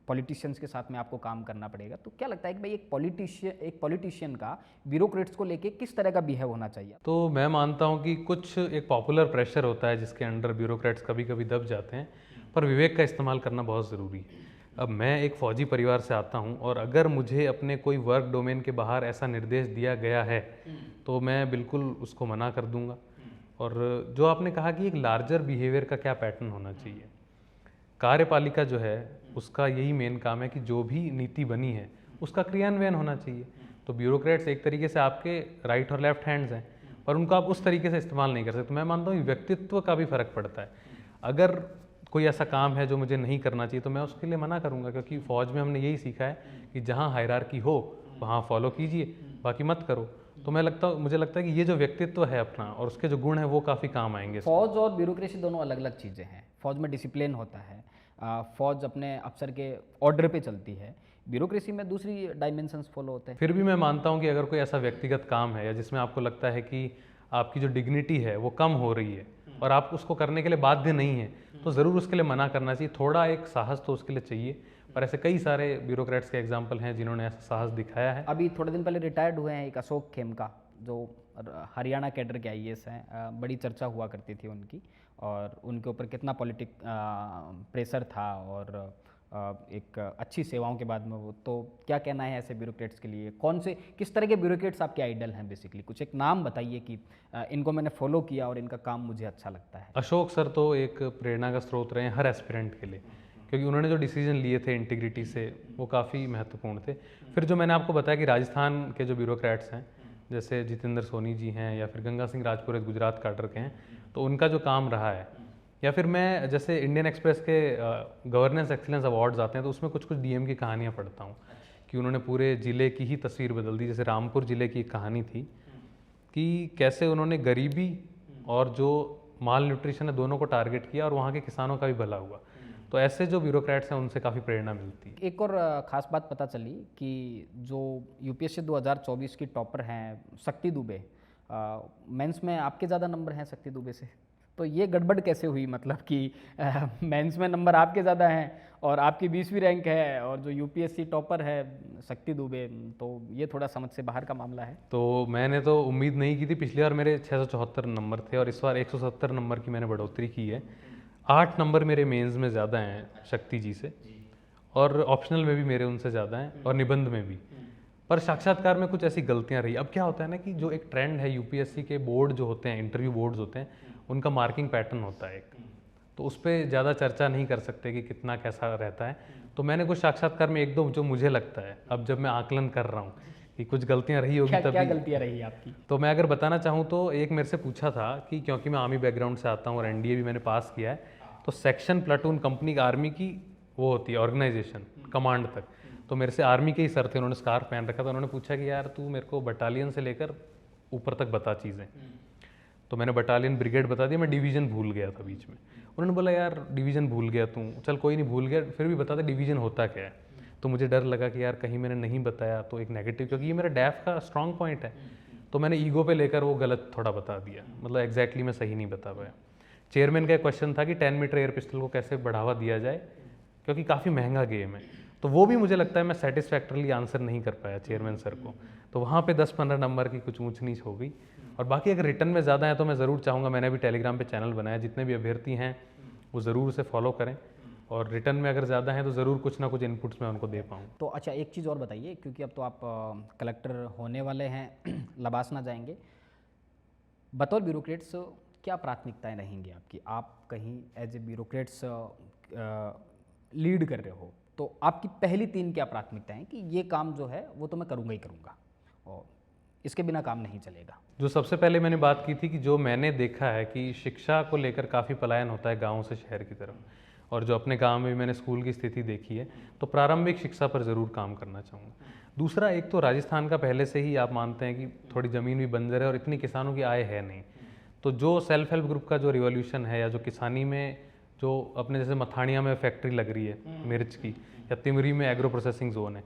S1: पॉलिटिशियंस के साथ में आपको काम करना पड़ेगा। तो क्या लगता है कि भाई एक पॉलिटिशियन का ब्यूरोक्रेट्स को लेके किस तरह का बिहेव होना चाहिए?
S2: तो मैं मानता हूँ कि कुछ एक पॉपुलर प्रेशर होता है जिसके अंडर ब्यूरोक्रेट्स कभी कभी दब जाते हैं, पर विवेक का इस्तेमाल करना बहुत ज़रूरी है। अब मैं एक फ़ौजी परिवार से आता हूँ और अगर मुझे अपने कोई वर्क डोमेन के बाहर ऐसा निर्देश दिया गया है तो मैं बिल्कुल उसको मना कर दूंगा। और जो आपने कहा कि एक लार्जर बिहेवियर का क्या पैटर्न होना चाहिए, कार्यपालिका जो है उसका यही मेन काम है कि जो भी नीति बनी है उसका क्रियान्वयन होना चाहिए। तो ब्यूरोक्रेट्स एक तरीके से आपके राइट और लेफ्ट हैंड्स हैं, पर उनको आप उस तरीके से इस्तेमाल नहीं कर सकते। मैं मानता हूँ कि व्यक्तित्व का भी फर्क पड़ता है। अगर कोई ऐसा काम है जो मुझे नहीं करना चाहिए तो मैं उसके लिए मना करूँगा, क्योंकि फ़ौज में हमने यही सीखा है कि जहाँ हायरार्की हो वहाँ फॉलो कीजिए, बाकी मत करो। तो मुझे लगता है कि ये जो व्यक्तित्व है अपना और उसके जो गुण हैं वो काफ़ी काम आएंगे।
S1: फौज और ब्यूरोक्रेसी दोनों अलग अलग चीज़ें हैं। फौज में डिसिप्लिन होता है, फौज अपने अफसर के ऑर्डर पे चलती है, ब्यूरोक्रेसी में दूसरी डायमेंशंस फॉलो होते हैं।
S2: फिर भी मैं मानता हूँ कि अगर कोई ऐसा व्यक्तिगत काम है या जिसमें आपको लगता है कि आपकी जो डिग्निटी है वो कम हो रही है और आप उसको करने के लिए बाध्य नहीं है, तो ज़रूर उसके लिए मना करना चाहिए। थोड़ा एक साहस तो उसके लिए चाहिए, पर ऐसे कई सारे ब्यूरोक्रेट्स के एग्जाम्पल हैं जिन्होंने ऐसा साहस दिखाया है।
S1: अभी थोड़े दिन पहले रिटायर्ड हुए हैं एक अशोक खेमका, जो हरियाणा कैडर के आईएएस हैं। बड़ी चर्चा हुआ करती थी उनकी, और उनके ऊपर कितना प्रेशर था, और एक अच्छी सेवाओं के बाद में वो। तो क्या कहना है ऐसे ब्यूरोक्रेट्स के लिए? किस तरह के ब्यूरोक्रेट्स आपके आइडल हैं बेसिकली? कुछ एक नाम बताइए कि इनको मैंने फॉलो किया और इनका काम मुझे अच्छा लगता है।
S2: अशोक सर तो एक प्रेरणा का स्रोत रहे हैं हर एस्पिरेंट के लिए, क्योंकि उन्होंने जो डिसीजन लिए थे इंटीग्रिटी से वो काफ़ी महत्वपूर्ण थे। फिर जो मैंने आपको बताया कि राजस्थान के जो ब्यूरोक्रेट्स हैं, जैसे जितेंद्र सोनी जी हैं या फिर गंगा सिंह राजपुरोहित गुजरात काडर के हैं, तो उनका जो काम रहा है, या फिर मैं जैसे इंडियन एक्सप्रेस के गवर्नेंस एक्सीलेंस अवार्ड्स आते हैं तो उसमें कुछ कुछ डीएम की कहानियाँ पढ़ता हूँ कि उन्होंने पूरे ज़िले की ही तस्वीर बदल दी। जैसे रामपुर ज़िले की एक कहानी थी कि कैसे उन्होंने गरीबी और जो माल न्यूट्रिशन है दोनों को टारगेट किया और वहाँ के किसानों का भी भला हुआ। तो ऐसे जो ब्यूरोक्रेट्स हैं उनसे काफ़ी प्रेरणा मिलती है।
S1: एक और ख़ास बात पता चली कि जो यूपीएससी 2024 की टॉपर हैं शक्ति दुबे, मेंस में आपके ज़्यादा नंबर हैं शक्ति दुबे से। तो ये गड़बड़ कैसे हुई? मतलब कि मेंस में नंबर आपके ज़्यादा हैं और आपकी 20वीं रैंक है, और जो यूपीएससी टॉपर है शक्ति दुबे, तो ये थोड़ा समझ से बाहर का मामला है।
S2: तो मैंने तो उम्मीद नहीं की थी। पिछली बार मेरे 674 नंबर थे और इस बार 170 नंबर की मैंने बढ़ोतरी की है। 8 नंबर मेरे मेंस में ज़्यादा हैं शक्ति जी से, और ऑप्शनल में भी मेरे उनसे ज़्यादा हैं और निबंध में भी। पर साक्षात्कार में कुछ ऐसी गलतियां रही। अब क्या होता है ना कि जो एक ट्रेंड है, यूपीएससी के बोर्ड जो होते हैं, इंटरव्यू बोर्ड्स होते हैं, उनका मार्किंग पैटर्न होता है एक, तो उस पर ज़्यादा चर्चा नहीं कर सकते कि कितना कैसा रहता है। तो मैंने कुछ साक्षात्कार में एक दो जो मुझे लगता है, अब जब मैं आकलन कर रहा हूँ कि कुछ गलतियाँ रही होगी तभी।
S1: क्या गलतियाँ रही आपकी?
S2: तो मैं अगर बताना चाहूँ तो एक मेरे से पूछा था कि क्योंकि मैं आर्मी बैकग्राउंड से आता हूँ और एनडीए भी मैंने पास किया है, तो सेक्शन, प्लाटून, कंपनी आर्मी की वो होती है ऑर्गेनाइजेशन, कमांड तक। तो मेरे से आर्मी के ही सर थे, उन्होंने स्कार्फ पहन रखा था। उन्होंने पूछा कि यार तू मेरे को बटालियन से लेकर ऊपर तक बता चीज़ें। तो मैंने बटालियन, ब्रिगेड बता दिया, मैं डिवीज़न भूल गया था बीच में। उन्होंने बोला यार डिवीज़न भूल गया तू, चल कोई नहीं भूल गया, फिर भी बता दे डिवीज़न होता क्या है। तो मुझे डर लगा कि यार कहीं मैंने नहीं बताया तो एक नेगेटिव, क्योंकि ये मेरा डैफ का स्ट्रॉन्ग पॉइंट है। तो मैंने ईगो पे लेकर वो गलत थोड़ा बता दिया, मतलब एग्जैक्टली मैं सही नहीं बता पाया। चेयरमैन का एक क्वेश्चन था कि 10 मीटर एयर पिस्टल को कैसे बढ़ावा दिया जाए, क्योंकि काफ़ी महंगा गेम है। तो वो भी मुझे लगता है मैं सेटिस्फैक्टरली आंसर नहीं कर पाया चेयरमैन सर को। तो वहाँ पे 10-15 नंबर की कुछ ऊंच नीच हो गई। और बाकी अगर रिटर्न में ज़्यादा है तो मैं ज़रूर चाहूँगा, मैंने अभी टेलीग्राम पे चैनल बनाया, जितने भी अभ्यर्थी हैं वो ज़रूर उसे फॉलो करें, और रिटर्न में अगर ज़्यादा है तो ज़रूर कुछ ना कुछ इनपुट्स मैं उनको दे पाऊँ।
S1: तो अच्छा, एक चीज़ और बताइए, क्योंकि अब तो आप कलेक्टर होने वाले हैं, लबासना जाएंगे, बतौर ब्यूरोक्रेट्स क्या प्राथमिकताएं रहेंगी आपकी? आप कहीं एज ए ब्यूरोक्रेट्स लीड कर रहे हो, तो आपकी पहली 3 क्या प्राथमिकताएं हैं कि ये काम जो है वो तो मैं करूँगा ही करूँगा और इसके बिना काम नहीं चलेगा?
S2: जो सबसे पहले मैंने बात की थी कि जो मैंने देखा है कि शिक्षा को लेकर काफ़ी पलायन होता है गाँव से शहर की तरफ, और जो अपने गांव में भी मैंने स्कूल की स्थिति देखी है, तो प्रारंभिक शिक्षा पर ज़रूर काम करना चाहूँगा। दूसरा, एक तो राजस्थान का पहले से ही आप मानते हैं कि थोड़ी ज़मीन भी बंजर है और इतनी किसानों की आय है नहीं, तो जो सेल्फ हेल्प ग्रुप का जो रिवॉल्यूशन है या जो किसानी में जो अपने जैसे मथानिया में फैक्ट्री लग रही है मिर्च की, या तिमरी में एग्रो प्रोसेसिंग जोन है,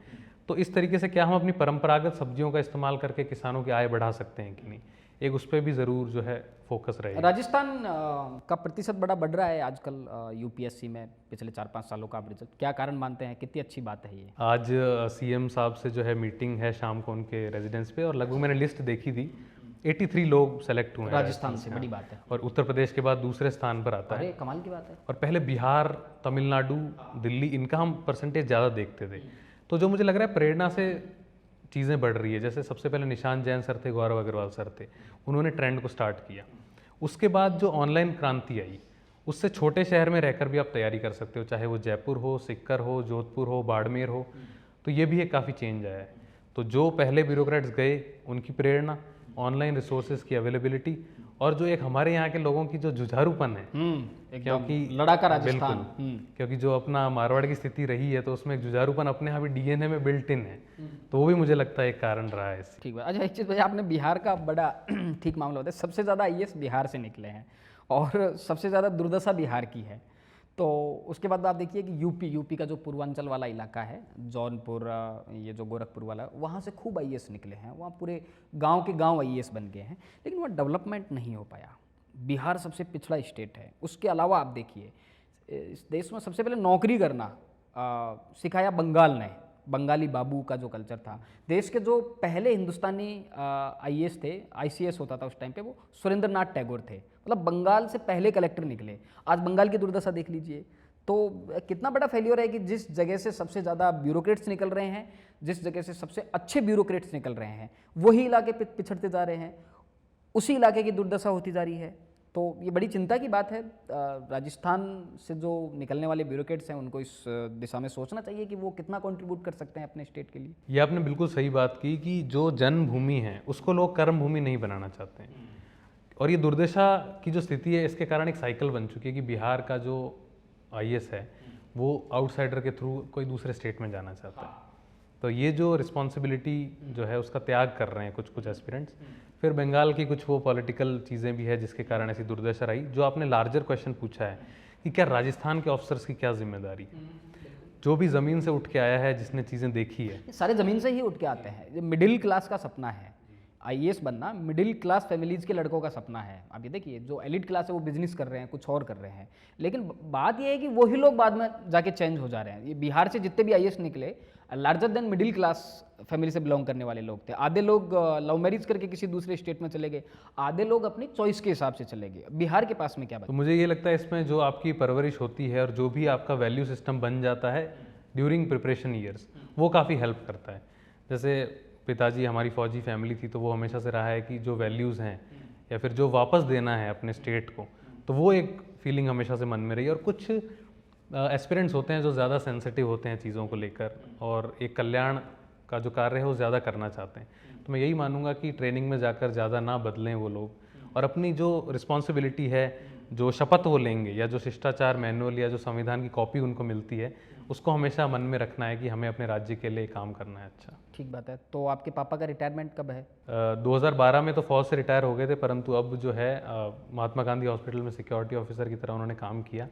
S2: तो इस तरीके से क्या हम अपनी परंपरागत सब्जियों का इस्तेमाल करके किसानों की आय बढ़ा सकते हैं कि नहीं, एक उस पर भी ज़रूर जो है फोकस रहेगा।
S1: राजस्थान का प्रतिशत बड़ा बढ़ रहा है आजकल यूपीएससी में, पिछले 4-5 सालों का आप रिजल्ट, क्या कारण मानते हैं? कितनी अच्छी बात है ये?
S2: आज सीएम साहब से जो है मीटिंग है शाम को उनके रेजिडेंस पे, और लगभग मैंने लिस्ट देखी थी, 83 लोग सेलेक्ट हुए हैं
S1: राजस्थान से, बड़ी बात है।
S2: और उत्तर प्रदेश के बाद दूसरे स्थान पर आता है।
S1: अरे कमाल की बात है।
S2: और पहले बिहार, तमिलनाडु, दिल्ली, इनका हम परसेंटेज ज़्यादा देखते थे। तो जो मुझे लग रहा है प्रेरणा से चीज़ें बढ़ रही है। जैसे सबसे पहले निशांत जैन सर थे, गौरव अग्रवाल सर थे, उन्होंने ट्रेंड को स्टार्ट किया। उसके बाद जो ऑनलाइन क्रांति आई, उससे छोटे शहर में रहकर भी आप तैयारी कर सकते हो, चाहे वो जयपुर हो, सिक्कर हो, जोधपुर हो, बाड़मेर हो, तो ये भी एक काफ़ी चेंज आया है। तो जो पहले ब्यूरोक्रेट्स गए, उनकी प्रेरणा, ऑनलाइन रिसोर्सेज की अवेलेबिलिटी, और जो एक हमारे यहाँ के लोगों की जो जुझारूपन है, क्योंकि
S1: लड़ाका राजस्थान,
S2: क्योंकि जो अपना मारवाड़ की स्थिति रही है, तो उसमें एक जुझारूपन अपने यहाँ भी डीएनए में बिल्ट इन है, तो वो भी मुझे लगता है एक कारण रहा है इससे।
S1: ठीक है। अच्छा, एक चीज़ भैया, आपने बिहार का बड़ा ठीक मामला बताया, सबसे ज़्यादा आईएएस बिहार से निकले हैं और सबसे ज़्यादा दुर्दशा बिहार की है। तो उसके बाद आप देखिए कि यूपी का जो पूर्वांचल वाला इलाका है, जौनपुर, ये जो गोरखपुर वाला, वहाँ से खूब आईएएस निकले हैं, वहाँ पूरे गांव के गांव आईएएस बन गए हैं, लेकिन वहाँ डेवलपमेंट नहीं हो पाया। बिहार सबसे पिछड़ा स्टेट है। उसके अलावा आप देखिए, इस देश में सबसे पहले नौकरी करना सिखाया बंगाल ने, बंगाली बाबू का जो कल्चर था। देश के जो पहले हिंदुस्तानी आईएएस थे, आईसीएस होता था उस टाइम पे, वो सुरेंद्र नाथ टैगोर थे, मतलब बंगाल से पहले कलेक्टर निकले। आज बंगाल की दुर्दशा देख लीजिए। तो कितना बड़ा फेल्योर है कि जिस जगह से सबसे ज़्यादा ब्यूरोक्रेट्स निकल रहे हैं, जिस जगह से सबसे अच्छे ब्यूरोक्रेट्स निकल रहे हैं, वही इलाके पिछड़ते जा रहे हैं, उसी इलाके की दुर्दशा होती जा रही है। तो ये बड़ी चिंता की बात है। राजस्थान से जो निकलने वाले ब्यूरोक्रेट्स हैं, उनको इस दिशा में सोचना चाहिए कि वो कितना कंट्रीब्यूट कर सकते हैं अपने स्टेट के लिए।
S2: ये आपने बिल्कुल सही बात की कि जो जन्मभूमि है उसको लोग कर्म भूमि नहीं बनाना चाहते हैं, और ये दुर्दशा की जो स्थिति है, इसके कारण एक साइकिल बन चुकी है कि बिहार का जो आईएएस है वो आउटसाइडर के थ्रू कोई दूसरे स्टेट में जाना चाहता है। तो ये जो रिस्पॉन्सिबिलिटी जो है उसका त्याग कर रहे हैं कुछ एस्पिरेंट्स। फिर बंगाल की कुछ वो पॉलिटिकल चीज़ें भी है जिसके कारण ऐसी दुर्दशा रही। जो आपने लार्जर क्वेश्चन पूछा है कि क्या राजस्थान के ऑफिसर्स की क्या जिम्मेदारी, जो भी ज़मीन से उठ के आया है, जिसने चीज़ें देखी है,
S1: सारे ज़मीन से ही उठ के आते हैं। मिडिल क्लास का सपना है आईएएस बनना, मिडिल क्लास फैमिलीज के लड़कों का सपना है। अब ये देखिए, जो एलिट क्लास है वो बिजनेस कर रहे हैं, कुछ और कर रहे हैं, लेकिन बात ये है कि वही लोग बाद में जाके चेंज हो जा रहे हैं। ये बिहार से जितने भी आईएएस निकले, larger than middle class family से बिलोंग करने वाले लोग थे। आधे लोग लव मैरिज करके किसी दूसरे स्टेट में चले गए, आधे लोग अपनी चॉइस के हिसाब से चले गए। बिहार के पास में क्या बात?
S2: तो मुझे ये लगता है इसमें जो आपकी परवरिश होती है और जो भी आपका वैल्यू सिस्टम बन जाता है ड्यूरिंग प्रिपरेशन ईयर्स, वो काफ़ी हेल्प करता है। जैसे पिताजी, हमारी फौजी फैमिली थी, तो वो हमेशा से रहा है कि जो वैल्यूज़ हैं या फिर जो वापस देना है अपने स्टेट को, तो वो एक फीलिंग हमेशा से मन में रही। और कुछ एस्पिरेंट्स होते हैं जो ज़्यादा सेंसिटिव होते हैं चीज़ों को लेकर, और एक कल्याण का जो कार्य है वो ज़्यादा करना चाहते हैं। तो मैं यही मानूंगा कि ट्रेनिंग में जाकर ज़्यादा ना बदलें वो लोग, और अपनी जो रिस्पॉन्सिबिलिटी है, जो शपथ वो लेंगे, या जो शिष्टाचार मैनुअल या जो संविधान की कॉपी उनको मिलती है, उसको हमेशा मन में रखना है कि हमें अपने राज्य के लिए काम करना है। अच्छा,
S1: ठीक बात है। तो आपके पापा का रिटायरमेंट कब है?
S2: 2012 में तो फौज से रिटायर हो गए थे, परंतु अब जो है महात्मा गांधी हॉस्पिटल में सिक्योरिटी ऑफिसर की तरह उन्होंने काम किया,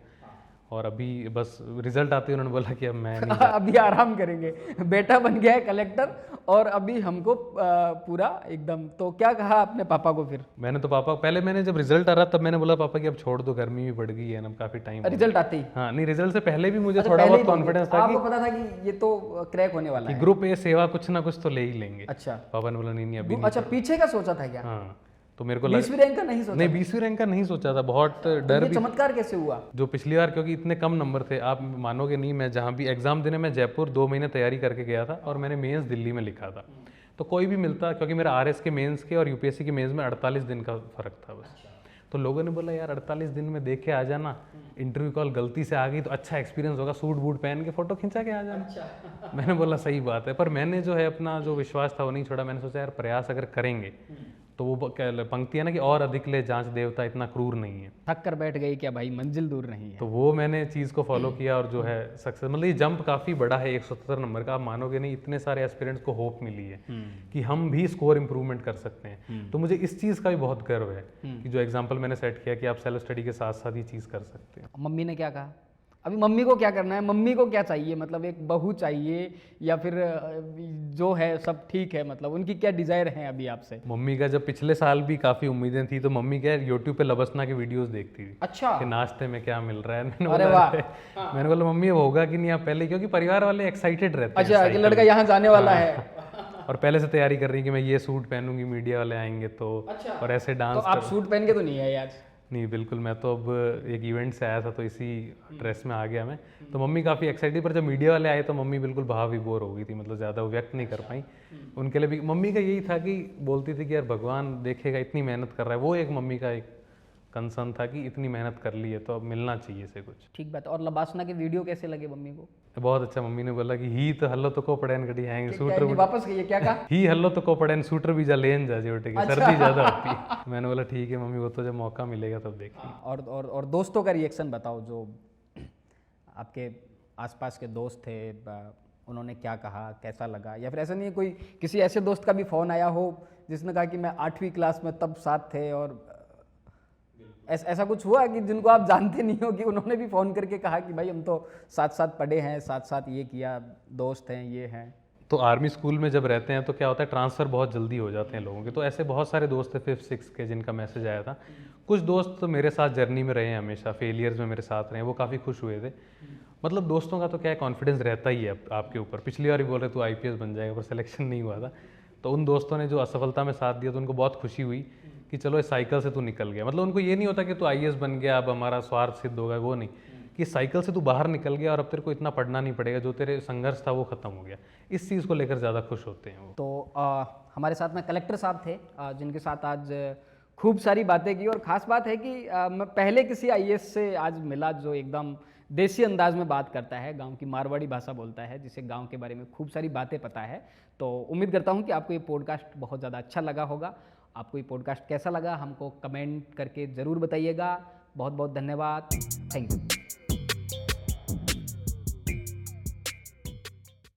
S2: और अभी बस रिजल्ट आते ही उन्होंने बोला कि अब मैं नहीं
S1: अभी आराम करेंगे, बेटा बन गया है कलेक्टर और अभी हमको पूरा एकदम। तो क्या कहा आपने पापा को फिर?
S2: मैंने तो पापा, पहले मैंने जब रिजल्ट आ रहा तब मैंने बोला पापा कि अब छोड़ दो, गर्मी भी बढ़ गई है ना, काफी टाइम।
S1: रिजल्ट आते ही?
S2: हाँ, नहीं, रिजल्ट से पहले भी मुझे
S1: अच्छा,
S2: थोड़ा
S1: पहले
S2: बहुत
S1: ही
S2: कॉन्फिडेंस था
S1: आपको पता था कि ये तो क्रैक होने वाला है,
S2: ग्रुप ए सेवा कुछ ना कुछ तो ले ही लेंगे।
S1: अच्छा,
S2: पापा ने बोला नहीं अभी नहीं।
S1: अच्छा, पीछे का सोचा था क्या?
S2: हाँ, तो मेरे को
S1: 20वीं रैंक का नहीं सोचा?
S2: नहीं, 20वीं रैंक का नहीं सोचा था, बहुत डर
S1: ये
S2: भी।
S1: चमत्कार कैसे हुआ?
S2: जो पिछली बार, क्योंकि इतने कम नंबर थे, आप मानोगे नहीं, मैं जहाँ भी एग्जाम देने में जयपुर 2 महीने तैयारी करके गया था, और मैंने मेंस दिल्ली में लिखा था। तो कोई भी मिलता, क्योंकि मेरा आरएस के मेंस के और यूपीएससी के मेंस में 48 दिन का फ़र्क था बस। तो लोगों ने बोला यार 48 दिन में देख के आ जाना, इंटरव्यू कॉल गलती से आ गई तो अच्छा एक्सपीरियंस होगा, सूट बूट पहन के फ़ोटो खिंचा के आ जाना। मैंने बोला सही बात है, पर मैंने जो है अपना जो विश्वास था वो नहीं छोड़ा। मैंने सोचा यार प्रयास अगर करेंगे तो वो पंक्ति है ना कि और अधिक ले जांच देवता, इतना क्रूर नहीं है।
S1: थक कर बैठ गई क्या भाई, मंजिल दूर नहीं है।
S2: तो वो मैंने चीज़ को फॉलो किया और जो है सक्सेस, मतलब ये जंप काफ़ी बड़ा है 177 नंबर का। आप मानोगे नहीं, इतने सारे एस्पिरेंट्स को होप मिली है कि हम भी स्कोर इंप्रूवमेंट कर सकते हैं। तो मुझे इस चीज़ का भी बहुत गर्व है कि जो एग्जाम्पल मैंने सेट किया कि आप सेल्फ स्टडी के साथ साथ ये चीज़ कर सकते हैं।
S1: मम्मी ने क्या कहा? अभी मम्मी को क्या करना है, मम्मी को क्या चाहिए, मतलब एक बहू चाहिए या फिर जो है सब ठीक है, मतलब उनकी क्या डिजायर है अभी आपसे?
S2: मम्मी का जब पिछले साल भी काफ़ी उम्मीदें थी, तो मम्मी क्या यूट्यूब पे लबसना के वीडियोस देखती थी
S1: अच्छा।
S2: कि नाश्ते में क्या मिल रहा है।
S1: अरे वाह।
S2: मैंने बोला मम्मी अब होगा कि नहीं आप पहले, क्योंकि परिवार वाले एक्साइटेड रहते हैं
S1: अच्छा कि लड़का यहाँ जाने वाला है।
S2: और पहले से तैयारी कर रही कि मैं ये सूट पहनूंगी, मीडिया वाले आएंगे तो।
S1: अच्छा।
S2: और ऐसे
S1: तो
S2: डांस
S1: आप सूट पहन के तो नहीं आए आज?
S2: नहीं बिल्कुल, मैं तो अब एक इवेंट से आया था तो इसी ड्रेस में आ गया मैं। तो मम्मी काफ़ी एक्साइटेड, पर जब मीडिया वाले आए तो मम्मी बिल्कुल भाव विभोर हो गई थी, मतलब ज़्यादा व्यक्त नहीं कर पाई। उनके लिए भी मम्मी का यही था कि बोलती थी कि यार भगवान देखेगा, इतनी मेहनत कर रहा है। वो एक मम्मी का एक कंसर्न था कि इतनी मेहनत कर ली है तो अब मिलना चाहिए इसे कुछ।
S1: ठीक बात। और लबासना के वीडियो कैसे लगे मम्मी को?
S2: बहुत अच्छा। मम्मी ने बोला कि ही तो हल्लो तो को पड़ेन गड्डी आएंगे
S1: क्या
S2: सूटर
S1: इनकी वापस गई है, क्या कहा?
S2: ही हल्लो तो को पड़ेन सूटर भी जा लेन जा जे उठेगी, सर्दी ज़्यादा होती है। मैंने बोला ठीक है मम्मी, वो तो जब मौका मिलेगा तब देखेंगे।
S1: और दोस्तों का रिएक्शन बताओ, जो आपके आसपास के दोस्त थे, उन्होंने क्या कहा, कैसा लगा? या फिर ऐसा नहीं है कोई किसी ऐसे दोस्त का भी फ़ोन आया हो जिसने कहा कि मैं 8वीं क्लास में तब साथ थे, और ऐसा कुछ हुआ कि जिनको आप जानते नहीं हो कि उन्होंने भी फ़ोन करके कहा कि भाई हम तो साथ साथ पढ़े हैं, साथ साथ ये किया, दोस्त हैं, ये हैं?
S2: तो आर्मी स्कूल में जब रहते हैं तो क्या होता है, ट्रांसफ़र बहुत जल्दी हो जाते हैं लोगों के। तो ऐसे बहुत सारे दोस्त थे 5th 6th के जिनका मैसेज आया था। कुछ दोस्त तो मेरे साथ जर्नी में रहे हैं, हमेशा फेलियर्स में मेरे साथ रहे हैं, वो काफ़ी खुश हुए थे। मतलब दोस्तों का तो क्या है, कॉन्फिडेंस रहता ही है आपके ऊपर। पिछली बार भी बोल रहे तू IPS बन जाएगा, पर सिलेक्शन नहीं हुआ था। तो उन दोस्तों ने जो असफलता में साथ दिया तो उनको बहुत खुशी हुई कि चलो इस साइकिल से तू निकल गया। मतलब उनको ये नहीं होता कि तू IAS बन गया अब हमारा स्वार्थ सिद्ध होगा, वो नहीं, कि साइकिल से तू बाहर निकल गया और अब तेरे को इतना पढ़ना नहीं पड़ेगा, जो तेरे संघर्ष था वो खत्म हो गया। इस चीज़ को लेकर ज़्यादा खुश होते हैं वो।
S1: तो हमारे साथ में कलेक्टर साहब थे, जिनके साथ आज खूब सारी बातें की। और ख़ास बात है कि मैं पहले किसी IAS से आज मिला जो एकदम देसी अंदाज में बात करता है, गांव की मारवाड़ी भाषा बोलता है, जिसे गांव के बारे में खूब सारी बातें पता है। तो उम्मीद करता हूं कि आपको ये पॉडकास्ट बहुत ज़्यादा अच्छा लगा होगा। आपको ये पॉडकास्ट कैसा लगा हमको कमेंट करके ज़रूर बताइएगा। बहुत बहुत धन्यवाद। Thank you.